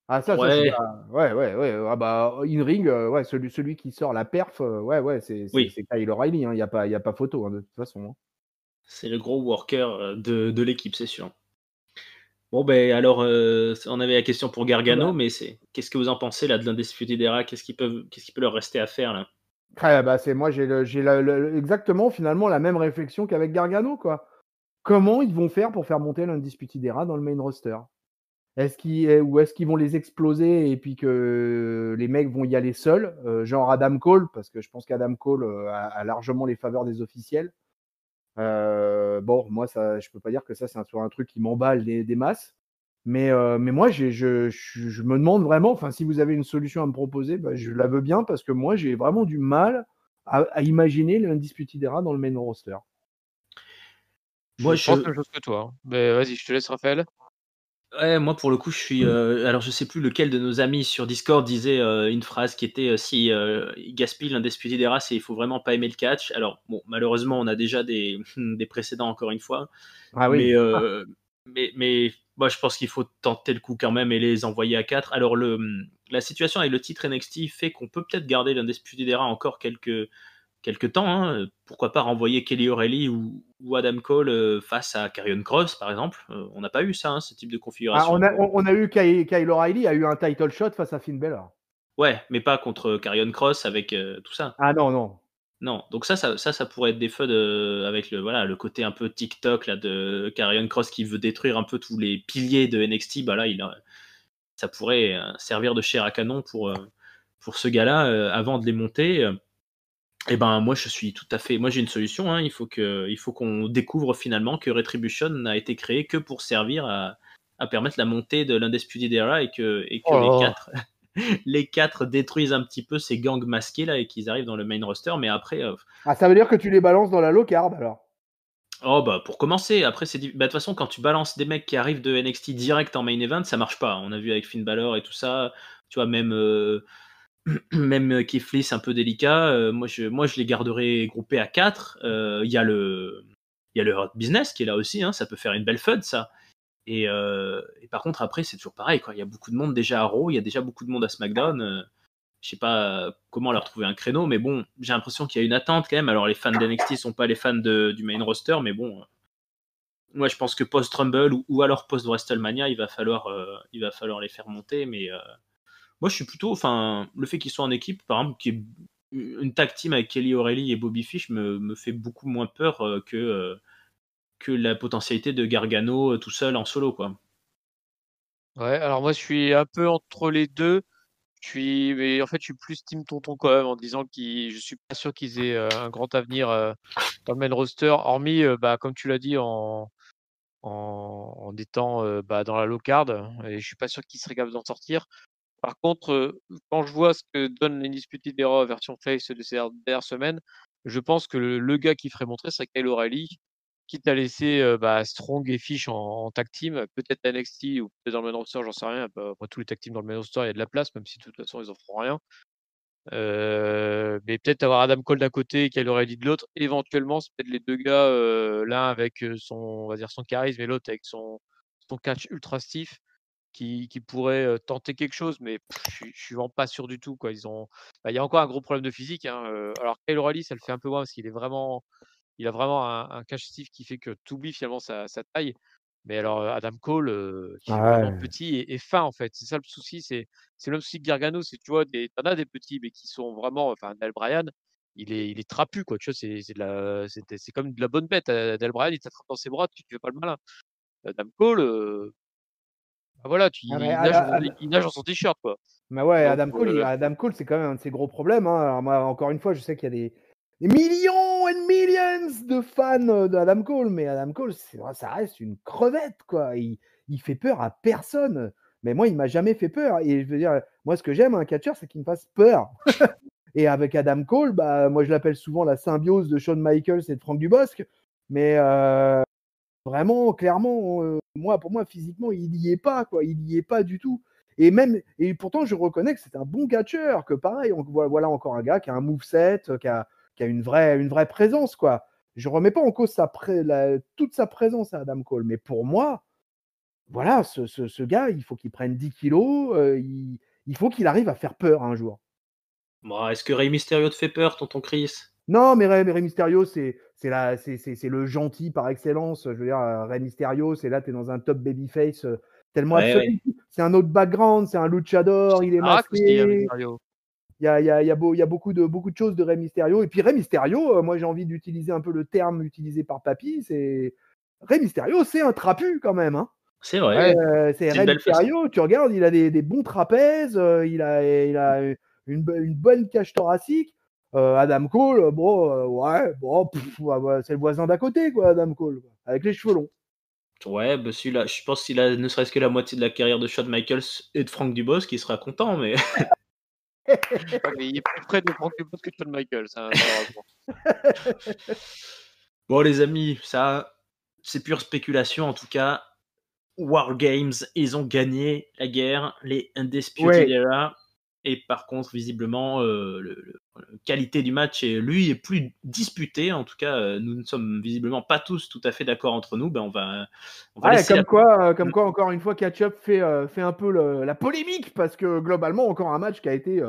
B: Ah ça je suis pas. Ouais. Ah bah in-ring, ouais, celui qui sort la perf, ouais, c'est Kyle O'Reilly, il y a pas photo de toute façon.
A: C'est le gros worker de l'équipe, c'est sûr. Bon alors on avait la question pour Gargano, mais qu'est-ce que vous en pensez là de l'Undisputed Era? Qu'est-ce qui peut leur rester à faire là?
B: Moi j'ai exactement finalement la même réflexion qu'avec Gargano, quoi. Comment ils vont faire pour faire monter l'Undisputed Era dans le main roster? Est-ce qu'ils vont les exploser et puis que les mecs vont y aller seuls, genre Adam Cole, parce que je pense qu'Adam Cole a largement les faveurs des officiels. Bon, moi, ça, je peux pas dire que ça, c'est un truc qui m'emballe des masses. Mais moi, je me demande vraiment, si vous avez une solution à me proposer, je la veux bien parce que moi, j'ai vraiment du mal à imaginer l'Undisputed Era dans le main roster.
C: Moi, je pense la même chose que toi. Mais vas-y, je te laisse, Raphaël.
A: Ouais, moi pour le coup, je suis. Alors, je sais plus lequel de nos amis sur Discord disait une phrase qui était si il gaspille l'Undisputed Era, c'est il faut vraiment pas aimer le catch. Alors, bon, malheureusement, on a déjà des précédents encore une fois.
B: Ah oui.
A: Mais moi, je pense qu'il faut tenter le coup quand même et les envoyer à 4. Alors, la situation avec le titre NXT fait qu'on peut peut-être garder l'Undisputed Era encore quelques temps. Pourquoi pas renvoyer Kelly O'Reilly ou Adam Cole face à Karrion Kross, par exemple. On n'a pas eu ça, ce type de configuration.
B: On a eu Kyle O'Reilly a eu un title shot face à Finn Balor.
A: Ouais, mais pas contre Karrion Kross avec tout ça.
B: Ah non.
A: Non, donc ça pourrait être des feux avec le côté un peu TikTok là, de Karrion Kross qui veut détruire un peu tous les piliers de NXT. Ça pourrait servir de chair à canon pour ce gars-là avant de les monter. Moi je suis tout à fait. Moi j'ai une solution. Il faut qu'on découvre finalement que Retribution n'a été créé que pour servir à permettre la montée de l'Undisputed Era et que les quatre détruisent un petit peu ces gangs masqués là et qu'ils arrivent dans le main roster. Mais après.
B: Ça veut dire que tu les balances dans la low card alors.
A: Oh pour commencer. Après de toute façon quand tu balances des mecs qui arrivent de NXT direct en main event, ça marche pas. On a vu avec Finn Balor et tout ça. Tu vois même. Même Keith Lee, c'est un peu délicat. Moi, je les garderais groupés à 4. Il y a le Hurt Business qui est là aussi. Ça peut faire une belle feud, ça. Et par contre, après, c'est toujours pareil. Il y a beaucoup de monde déjà à Raw. Il y a déjà beaucoup de monde à SmackDown. je sais pas comment leur trouver un créneau, mais bon, j'ai l'impression qu'il y a une attente quand même. Alors les fans d'NXT sont pas les fans du main roster, mais bon, moi je pense que post-Rumble ou alors post-WrestleMania, il va falloir les faire monter. Mais moi je suis plutôt, enfin, le fait qu'ils soient en équipe, par exemple, qu'il y ait une tag team avec Kelly O'Reilly et Bobby Fish me fait beaucoup moins peur que la potentialité de Gargano tout seul en solo, quoi.
C: Ouais, alors moi je suis un peu entre les deux. Mais en fait, je suis plus team Tonton quand même en disant je suis pas sûr qu'ils aient un grand avenir dans le main roster, hormis, comme tu l'as dit, en étant dans la low card. Et je suis pas sûr qu'ils seraient capables d'en sortir. Par contre, quand je vois ce que donne l'Undisputed Era version face de ces dernières semaines, je pense que le gars qui ferait montrer serait Kyle O'Reilly, quitte à laisser Strong et Fish en tag team, peut-être à NXT ou peut-être dans le main roster, j'en sais rien. Après tous les tag teams dans le main roster, il y a de la place, même si de toute façon ils en feront rien. Mais peut-être avoir Adam Cole d'un côté et Kyle O'Reilly de l'autre. Éventuellement, c'est peut-être les deux gars, l'un avec on va dire son charisme et l'autre avec son catch ultra stiff qui pourrait tenter quelque chose, mais je suis vraiment pas sûr du tout, quoi. Il y a encore un gros problème de physique, hein. Alors Kyle O'Reilly, ça le fait un peu moins parce il a vraiment un catch stiff qui fait que tu oublies finalement sa taille. Mais alors Adam Cole, qui est vraiment
B: Ouais.
C: petit et fin, en fait. C'est ça le souci, c'est le même souci que Gargano, c'est tu vois tu en as des petits, mais qui sont vraiment enfin Daniel Bryan, il est trapu, quoi, tu vois? C'est comme de la bonne bête, Daniel Bryan, il t'attrape dans ses bras, tu fais pas le malin. Adam Cole, voilà,
B: Ah, mais
C: il nage dans son t-shirt, quoi.
B: mais ouais,
C: Donc
B: Adam Cole, c'est quand même un de ses gros problèmes, hein. Alors moi, encore une fois, je sais qu'il y a des millions and millions de fans d'Adam Cole, mais Adam Cole, ça reste une crevette, quoi. Il fait peur à personne. Mais moi, il m'a jamais fait peur. Et je veux dire, moi, ce que j'aime, un catcheur, c'est qu'il me fasse peur. Et avec Adam Cole, bah, moi, je l'appelle souvent la symbiose de Shawn Michaels et de Franck Dubosc. Mais vraiment, clairement, pour moi, physiquement, il y est pas, quoi. Il y est pas du tout. Et pourtant, je reconnais que c'est un bon catcheur, que pareil, voilà encore un gars qui a un moveset, qui a une vraie présence, quoi. Je remets pas en cause toute sa présence à Adam Cole, mais pour moi, voilà, ce gars, il faut qu'il prenne 10 kilos, il faut qu'il arrive à faire peur un jour.
A: Bon, est-ce que Rey Mysterio te fait peur, tonton Chris?
B: Non, mais Rey Mysterio, c'est le gentil par excellence. Je veux dire, Rey Mysterio, c'est là, tu es dans un top babyface tellement
A: Ouais, ouais.
B: absolu. C'est un autre background, c'est un luchador, il est
C: Barack aussi, hein,
B: masqué.
C: Mysterio.
B: Il y a beaucoup de choses de Rey Mysterio. Et puis Rey Mysterio, moi j'ai envie d'utiliser un peu le terme utilisé par Papy, c'est Rey Mysterio, c'est un trapu quand même, hein.
A: C'est vrai.
C: Ouais,
B: C'est
A: C'est une
B: Rey
A: belle façon.
B: Mysterio, tu regardes, il a des bons trapèzes, il a une bonne cage thoracique. Adam Cole, c'est le voisin d'à côté, quoi, Adam Cole, quoi, avec les cheveux longs.
A: Ouais, bah celui-là, je pense qu'il a ne serait-ce que la moitié de la carrière de Shawn Michaels et de Frank Dubosc, qui sera content, mais
C: ouais, mais il est plus près de Frank Dubosc que Shawn Michaels, hein, malheureusement.
A: bon, les amis, ça, c'est pure spéculation. En tout cas, War Games, ils ont gagné la guerre, les Undisputed
B: Ouais.
A: Era. Et par contre, visiblement, la qualité du match lui est plus disputé. En tout cas, nous ne sommes visiblement pas tous tout à fait d'accord entre nous. Ben, on va
B: Ouais,
A: laisser
B: comme quoi, encore une fois, Catch-Up fait un peu la polémique, parce que globalement, encore un match qui a été.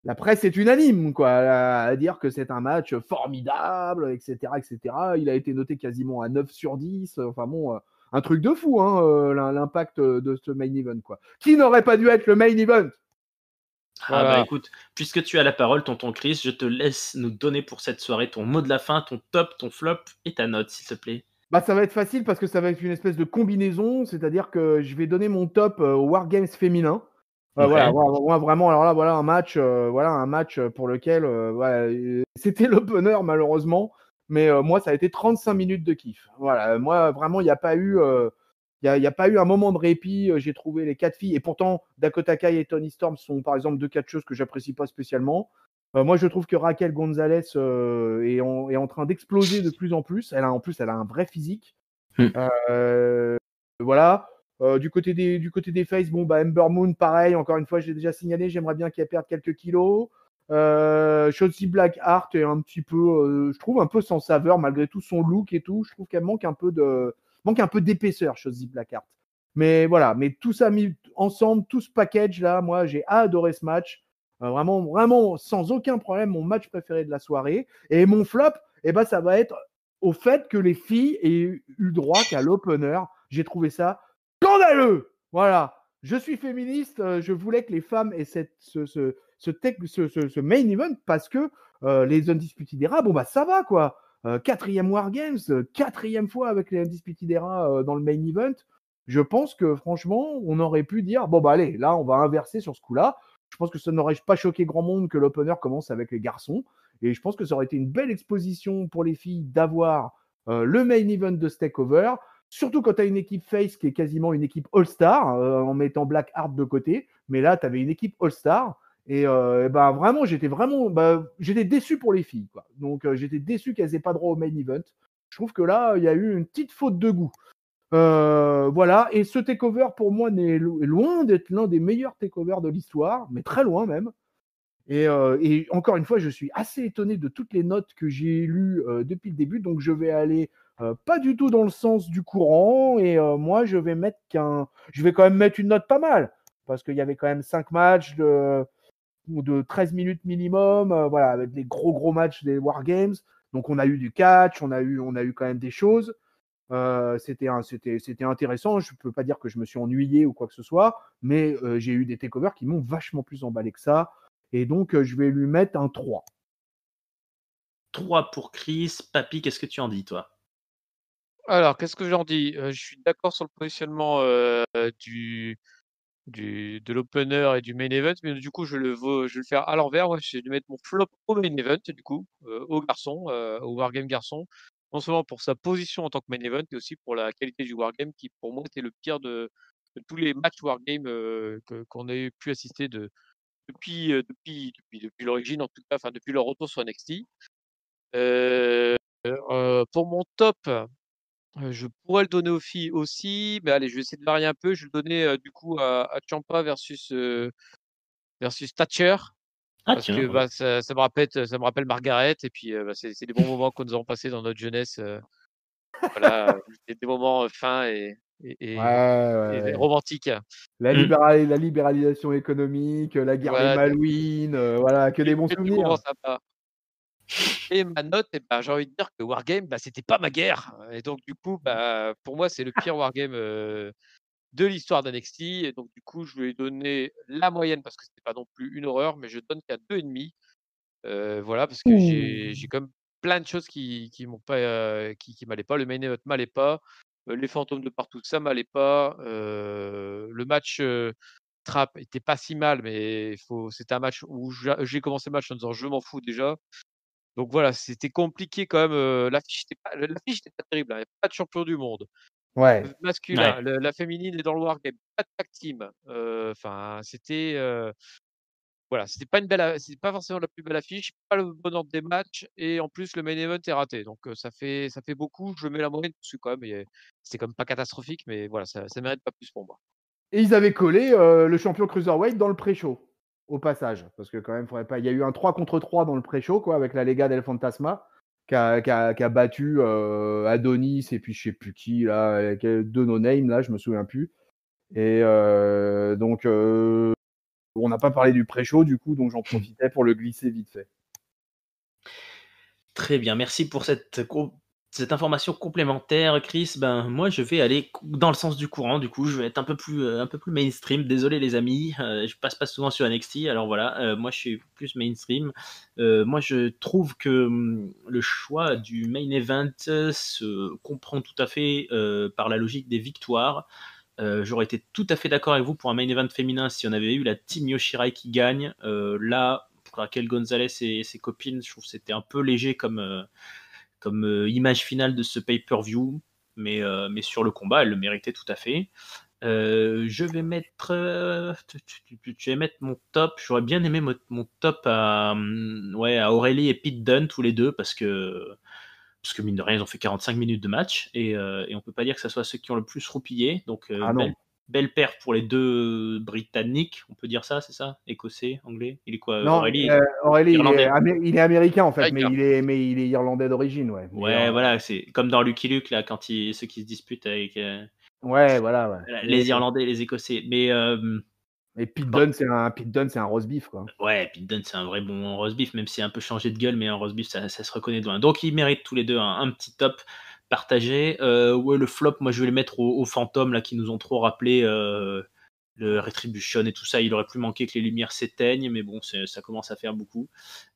B: La presse est unanime, quoi, à dire que c'est un match formidable, etc., etc. Il a été noté quasiment à 9 sur 10. Enfin bon, un truc de fou, hein, l'impact de ce main event, quoi. Qui n'aurait pas dû être le main event?
A: Ah bah
C: Voilà.
A: écoute, puisque tu as la parole, tonton Chris, je te laisse nous donner pour cette soirée ton mot de la fin, ton top, ton flop et ta note, s'il te plaît.
B: Bah, ça va être facile parce que ça va être une espèce de combinaison, c'est-à-dire que je vais donner mon top au War Games féminin. Voilà,
A: Ouais.
B: moi, vraiment, alors là, voilà un match pour lequel voilà, c'était l'opener malheureusement, mais moi, ça a été 35 minutes de kiff. Voilà, moi, vraiment, il n'y a pas eu. Il y a pas eu un moment de répit. J'ai trouvé les 4 filles, et pourtant Dakota Kai et Toni Storm sont par exemple 2 catcheuses que j'apprécie pas spécialement. Moi, je trouve que Raquel Gonzalez est en train d'exploser de plus en plus. En plus, elle a un vrai physique.
A: Hmm.
B: Voilà. Du côté des faces, bon, bah, Ember Moon, pareil. Encore une fois, j'ai déjà signalé, j'aimerais bien qu'elle perde quelques kilos. Shotzi Blackheart est un petit peu, je trouve, un peu sans saveur malgré tout son look et tout. Je trouve qu'elle manque un peu d'épaisseur, Shotzi Blackheart. Mais voilà, mais tout ça mis ensemble, tout ce package là, moi j'ai adoré ce match. Vraiment, vraiment, sans aucun problème, mon match préféré de la soirée. Et mon flop, ça va être au fait que les filles aient eu droit qu'à l'opener. J'ai trouvé ça scandaleux. Voilà. Je suis féministe. Je voulais que les femmes aient ce main event parce que les Undisputed Era, ça va quoi. Quatrième War Games, quatrième fois avec les Undisputed Era dans le main event. Je pense que franchement, on aurait pu dire allez, là, on va inverser sur ce coup-là. Je pense que ça n'aurait pas choqué grand monde que l'opener commence avec les garçons. Et je pense que ça aurait été une belle exposition pour les filles d'avoir le main event de Stakeover. Surtout quand tu as une équipe face qui est quasiment une équipe All-Star, en mettant Blackheart de côté. Mais là, tu avais une équipe All-Star. Et vraiment, j'étais déçu pour les filles, quoi. Donc, j'étais déçu qu'elles n'aient pas droit au main event. Je trouve que là, il y a eu une petite faute de goût. Voilà, et ce takeover pour moi est loin d'être l'un des meilleurs takeovers de l'histoire, mais très loin même. Et encore une fois, je suis assez étonné de toutes les notes que j'ai lues depuis le début, donc je vais aller pas du tout dans le sens du courant, et moi je vais quand même mettre une note pas mal, parce qu'il y avait quand même 5 matchs de 13 minutes minimum, voilà, avec des gros matchs des Wargames. Donc on a eu du catch, on a eu quand même des choses. C'était intéressant. Je ne peux pas dire que je me suis ennuyé ou quoi que ce soit, mais j'ai eu des takeovers qui m'ont vachement plus emballé que ça. Et donc, je vais lui mettre un 3.
A: 3 pour Chris. Papy, qu'est-ce que tu en dis, toi?
C: Alors, qu'est-ce que j'en dis? Je suis d'accord sur le positionnement de l'opener et du main event, mais du coup, je vais le faire à l'envers. Moi, je vais mettre mon flop au main event, du coup, au garçon, au Wargame garçon. Non seulement pour sa position en tant que main event, mais aussi pour la qualité du Wargame, qui pour moi était le pire de tous les matchs Wargame qu'on ait pu assister depuis l'origine, en tout cas, enfin depuis leur retour sur NXT. Pour mon top, je pourrais le donner aux filles aussi, mais allez, je vais essayer de varier un peu. Je vais le donner du coup à Ciampa versus Thatcher,
A: Ah
C: parce
A: tiens,
C: que
A: ouais.
C: ça me rappelle Margaret, et puis c'est des bons moments que nous avons passés dans notre jeunesse. Voilà, des moments fins et
B: Ouais.
C: romantiques.
B: La libéralisation économique, la guerre des
C: Voilà,
B: Malouines, voilà, que des bons
C: des petits moments
B: souvenirs.
C: sympas. Et ma note, j'ai envie de dire que Wargame, c'était pas ma guerre. Et donc, du coup, pour moi, c'est le pire Wargame de l'histoire d'NXT. Et donc, du coup, je vais donner la moyenne parce que c'était pas non plus une horreur, mais je donne qu'à 2,5. Voilà, parce que
B: Ouh.
C: j'ai comme plein de choses qui m'ont pas, qui m'allaient pas. Le main event m'allait pas. Les fantômes de partout, ça m'allait pas. Le match trap était pas si mal, mais c'était un match où j'ai commencé le match en disant je m'en fous déjà. Donc voilà, c'était compliqué quand même. L'affiche était pas terrible, hein. Il y avait pas de champion du monde
B: Ouais.
C: masculin,
A: Ouais.
C: la féminine est dans le Wargame, pas de tag team. Enfin, voilà, c'était pas forcément la plus belle affiche, pas le bon ordre des matchs, et en plus le main event est raté. Donc ça fait beaucoup. Je mets la moyenne dessus quand même. C'est quand même pas catastrophique, mais voilà, ça mérite pas plus pour moi.
B: Et ils avaient collé le champion Cruiserweight dans le pré-show, au passage. Parce que quand même, faudrait pas. Il y a eu un 3 contre 3 dans le pré-show, quoi, avec la Lega del Fantasma, qui a battu Adonis et puis je sais plus qui, là, avec deux no-name, là, je me souviens plus. Et donc, on n'a pas parlé du pré-show, du coup, donc j'en profitais pour le glisser vite fait.
A: Très bien, merci pour cette information complémentaire, Chris. Ben, moi, je vais aller dans le sens du courant. Du coup, je vais être un peu plus mainstream. Désolé, les amis, je passe pas souvent sur NXT. Alors voilà, moi, je suis plus mainstream. Moi, je trouve que le choix du main event se comprend tout à fait par la logique des victoires. J'aurais été tout à fait d'accord avec vous pour un main event féminin si on avait eu la team Yoshirai qui gagne. Là, pour Raquel Gonzalez et ses copines, je trouve que c'était un peu léger comme image finale de ce pay-per-view, mais sur le combat, elle le méritait tout à fait. Je vais mettre mon top. J'aurais bien aimé mon top à Aurélie et Pete Dunne, tous les deux, parce que mine de rien, ils ont fait 45 minutes de match, et on peut pas dire que ce soit ceux qui ont le plus roupillé. Donc,
B: Ah non.
A: belle paire pour les deux Britanniques, on peut dire ça, c'est ça? Écossais, anglais? Il est quoi,
B: Non,
A: Aurélie?
B: Aurélie,
A: Irlandais.
B: il est américain en fait,
C: Riker.
B: mais il est irlandais d'origine, ouais.
A: Ouais, voilà, c'est comme dans Lucky Luke, là, ceux qui se disputent avec
B: Ouais, voilà, ouais.
A: les Irlandais et les Écossais. Mais
B: Et Pete
A: Bon.
B: Dunne, c'est un roast beef, quoi.
A: Ouais, Pete Dunne, c'est un vrai bon roast beef, même s'il a un peu changé de gueule, mais un roast beef, ça se reconnaît de loin. Donc, ils méritent tous les deux un petit top partagé. Ouais, le flop, moi, je vais les mettre aux fantômes, là, qui nous ont trop rappelé le Retribution et tout ça. Il aurait plus manqué que les lumières s'éteignent, mais bon, ça commence à faire beaucoup.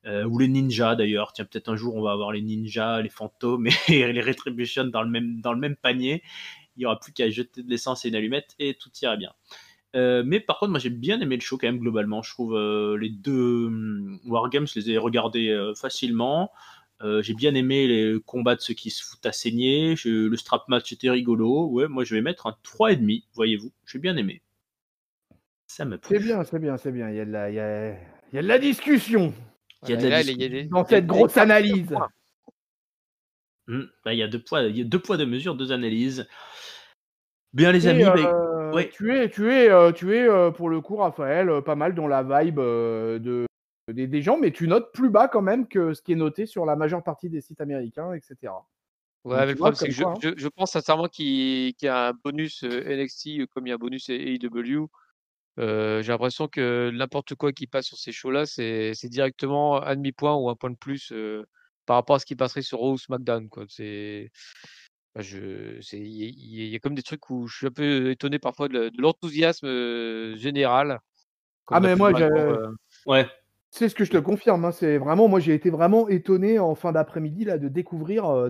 A: Ou les ninjas, d'ailleurs. Tiens, peut-être un jour, on va avoir les ninjas, les fantômes et les Retribution dans le même panier. Il n'y aura plus qu'à jeter de l'essence et une allumette et tout ira bien. Mais par contre, moi j'ai bien aimé le show quand même globalement. Je trouve les deux Wargames, je les ai regardés facilement. J'ai bien aimé les combats de ceux qui se foutent à saigner. Le strap match était rigolo. Ouais, moi je vais mettre un 3,5, voyez-vous. J'ai bien aimé. Ça m'a plu.
B: C'est bien, c'est bien, c'est bien. Il y a de la discussion
A: Il y a de
C: Voilà,
A: la
C: et là,
A: discussion.
B: dans cette grosse analyse.
A: Bah, il y a deux poids, deux mesures, deux analyses. Bien les
B: Et
A: amis, ouais.
B: tu es pour le coup, Raphaël, pas mal dans la vibe des gens, mais tu notes plus bas quand même que ce qui est noté sur la majeure partie des sites américains, etc.
C: Ouais,
B: Donc
C: mais
B: tu
C: le
B: vois,
C: problème, c'est
B: comme
C: que
B: quoi. Hein.
C: je pense sincèrement qu'il y a un bonus NXT comme il y a un bonus AEW. J'ai l'impression que n'importe quoi qui passe sur ces shows-là, c'est directement un demi-point ou un point de plus par rapport à ce qui passerait sur Raw ou SmackDown, quoi. Bah, il y a comme des trucs où je suis un peu étonné parfois de l'enthousiasme général,
B: Ah,
C: comme la
B: mais moi,
C: plupart du temps.
A: Ouais.
B: c'est ce que je te confirme. Hein, c'est vraiment, moi, j'ai été vraiment étonné en fin d'après-midi là de découvrir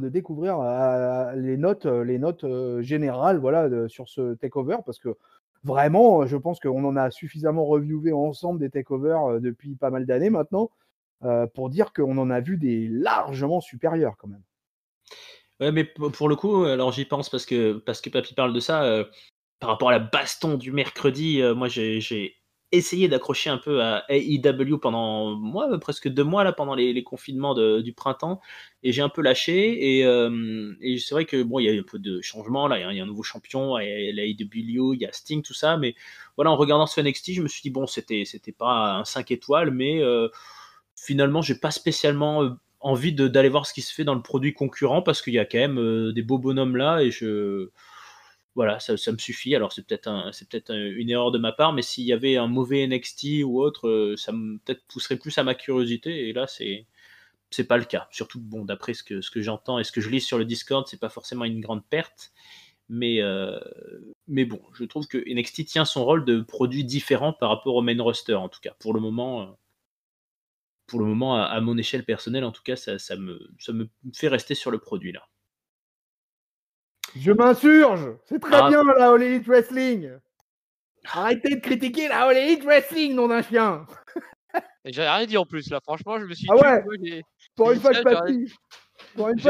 B: les notes générales, voilà, sur ce takeover, parce que vraiment, je pense qu'on en a suffisamment reviewé ensemble des takeovers depuis pas mal d'années maintenant pour dire qu'on en a vu des largement supérieurs quand même.
A: Ouais, mais pour le coup, alors j'y pense parce que Papy parle de ça. Par rapport à la baston du mercredi, moi j'ai essayé d'accrocher un peu à AEW pendant moi presque 2 mois là pendant les confinements du printemps et j'ai un peu lâché et c'est vrai que bon il y a eu un peu de changement là, il y a un nouveau champion, il y a la AEW, il y a Sting tout ça, mais voilà en regardant ce NXT je me suis dit bon c'était pas un 5 étoiles mais finalement j'ai pas spécialement envie d'aller voir ce qui se fait dans le produit concurrent parce qu'il y a quand même des beaux bonhommes là et voilà, ça me suffit. Alors c'est peut-être une erreur de ma part, mais s'il y avait un mauvais NXT ou autre, ça me peut-être pousserait plus à ma curiosité. Et là, c'est pas le cas. Surtout bon, d'après ce que j'entends et ce que je lis sur le Discord, c'est pas forcément une grande perte. Mais bon, je trouve que NXT tient son rôle de produit différent par rapport au main roster, en tout cas. Pour le moment, à mon échelle personnelle, en tout cas, ça me fait rester sur le produit là.
B: Je m'insurge. C'est très
A: Ah,
B: bien la All Elite Wrestling. Arrêtez de critiquer la All Elite Wrestling, nom d'un chien.
C: Et j'ai rien dit en plus là. Franchement, je me suis
B: Ah
C: tué.
B: ouais.
C: Moi,
B: Pour
C: j'ai
B: une
C: dit
B: fois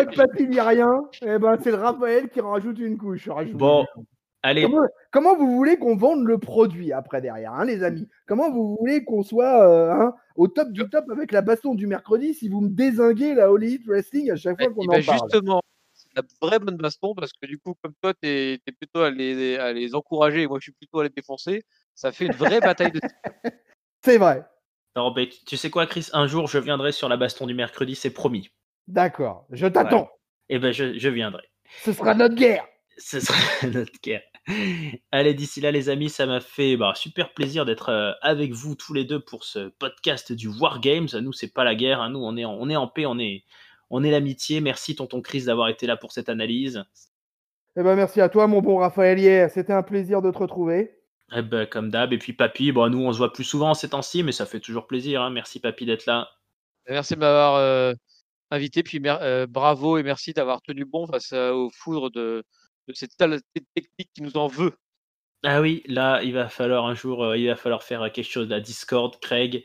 B: que
C: tiens,
B: Papy, dit rien, eh ben c'est le Raphaël qui rajoute une couche. Ah, je vous
A: bon,
B: jure.
A: allez,
B: Comment vous voulez qu'on vende le produit après derrière, hein, les amis? Comment vous voulez qu'on soit au top du top avec la baston du mercredi si vous me dézinguez la All Elite Wrestling à chaque fois qu'on
C: Et
B: en
C: ben
B: parle?
C: justement, c'est la vraie bonne baston parce que du coup, comme toi, t'es plutôt à les encourager et moi, je suis plutôt à les défoncer. Ça fait une vraie bataille de.
B: C'est vrai.
A: alors, ben, tu sais quoi, Chris? Un jour, je viendrai sur la baston du mercredi, c'est promis.
B: D'accord. Je
A: Voilà.
B: t'attends.
A: Eh ben, je viendrai.
B: Ce sera notre guerre.
A: Ce sera notre guerre. Allez, d'ici là, les amis, ça m'a fait super plaisir d'être avec vous tous les deux pour ce podcast du War Games. Nous, c'est pas la guerre. Hein. Nous, on est en paix, on est l'amitié. Merci, tonton Chris, d'avoir été là pour cette analyse.
B: Eh ben merci à toi, mon bon Raphaël hier. C'était un plaisir de te retrouver.
A: Eh ben, comme d'hab. Et puis, papy, bon, nous, on se voit plus souvent ces temps-ci, mais ça fait toujours plaisir. Hein. Merci, papy, d'être là.
C: Merci de m'avoir invité, puis bravo et merci d'avoir tenu bon face aux foudres de cette talented technique qui nous en veut.
A: Ah oui, là, il va falloir un jour, il va falloir faire quelque chose. La Discord, Craig,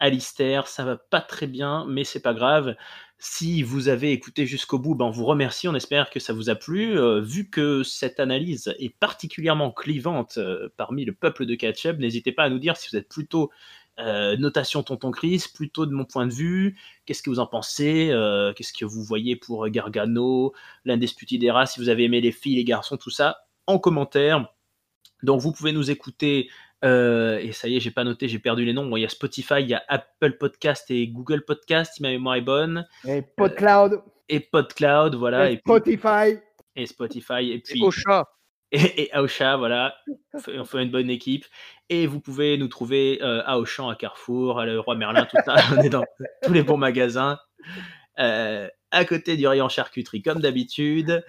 A: Alistair, ça va pas très bien, mais c'est pas grave. Si vous avez écouté jusqu'au bout, ben on vous remercie. On espère que ça vous a plu. Vu que cette analyse est particulièrement clivante parmi le peuple de Catch-Up, n'hésitez pas à nous dire si vous êtes plutôt notation Tonton Chris, plutôt de mon point de vue. Qu'est-ce que vous en pensez Qu'est-ce que vous voyez pour Gargano, l'Undisputed Era, si vous avez aimé les filles, les garçons, tout ça, en commentaire. Donc vous pouvez nous écouter, et ça y est, j'ai pas noté, j'ai perdu les noms. Bon, il y a Spotify, il y a Apple Podcast et Google Podcast, si ma mémoire est bonne,
B: Et PodCloud.
A: et PodCloud, voilà,
B: Et Spotify.
A: et Spotify, et
C: Et au
A: puis
C: chat.
A: et Aosha, voilà, on fait une bonne équipe. Et vous pouvez nous trouver à Auchan, à Carrefour, à Leroy Merlin, tout ça. On est dans tous les bons magasins. À côté du rayon charcuterie, comme d'habitude.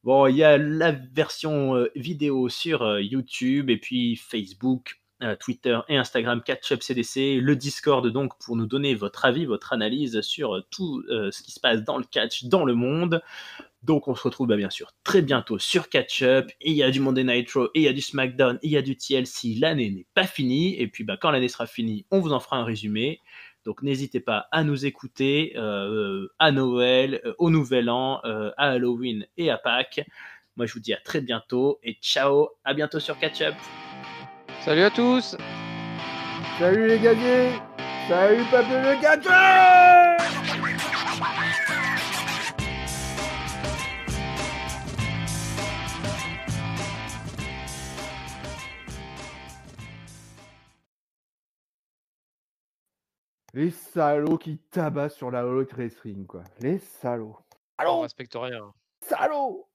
A: Bon, il y a la version vidéo sur YouTube et puis Facebook, Twitter et Instagram Catch-up CDC, le Discord donc pour nous donner votre avis, votre analyse sur tout ce qui se passe dans le catch, dans le monde. Donc on se retrouve bien sûr très bientôt sur Catch-up. Et il y a du Monday Night Raw, et il y a du SmackDown, et il y a du TLC. L'année n'est pas finie. Et puis quand l'année sera finie, on vous en fera un résumé. Donc n'hésitez pas à nous écouter à Noël, au Nouvel An, à Halloween et à Pâques. Moi je vous dis à très bientôt et ciao, à bientôt sur Catch-up.
C: Salut à tous.
B: Salut les gagnés. Salut Papy le catcheur. Les salauds qui tabassent sur la Holo Wrestling, quoi. Les salauds.
C: On
B: Salauds.
C: respecte rien.
B: Salauds.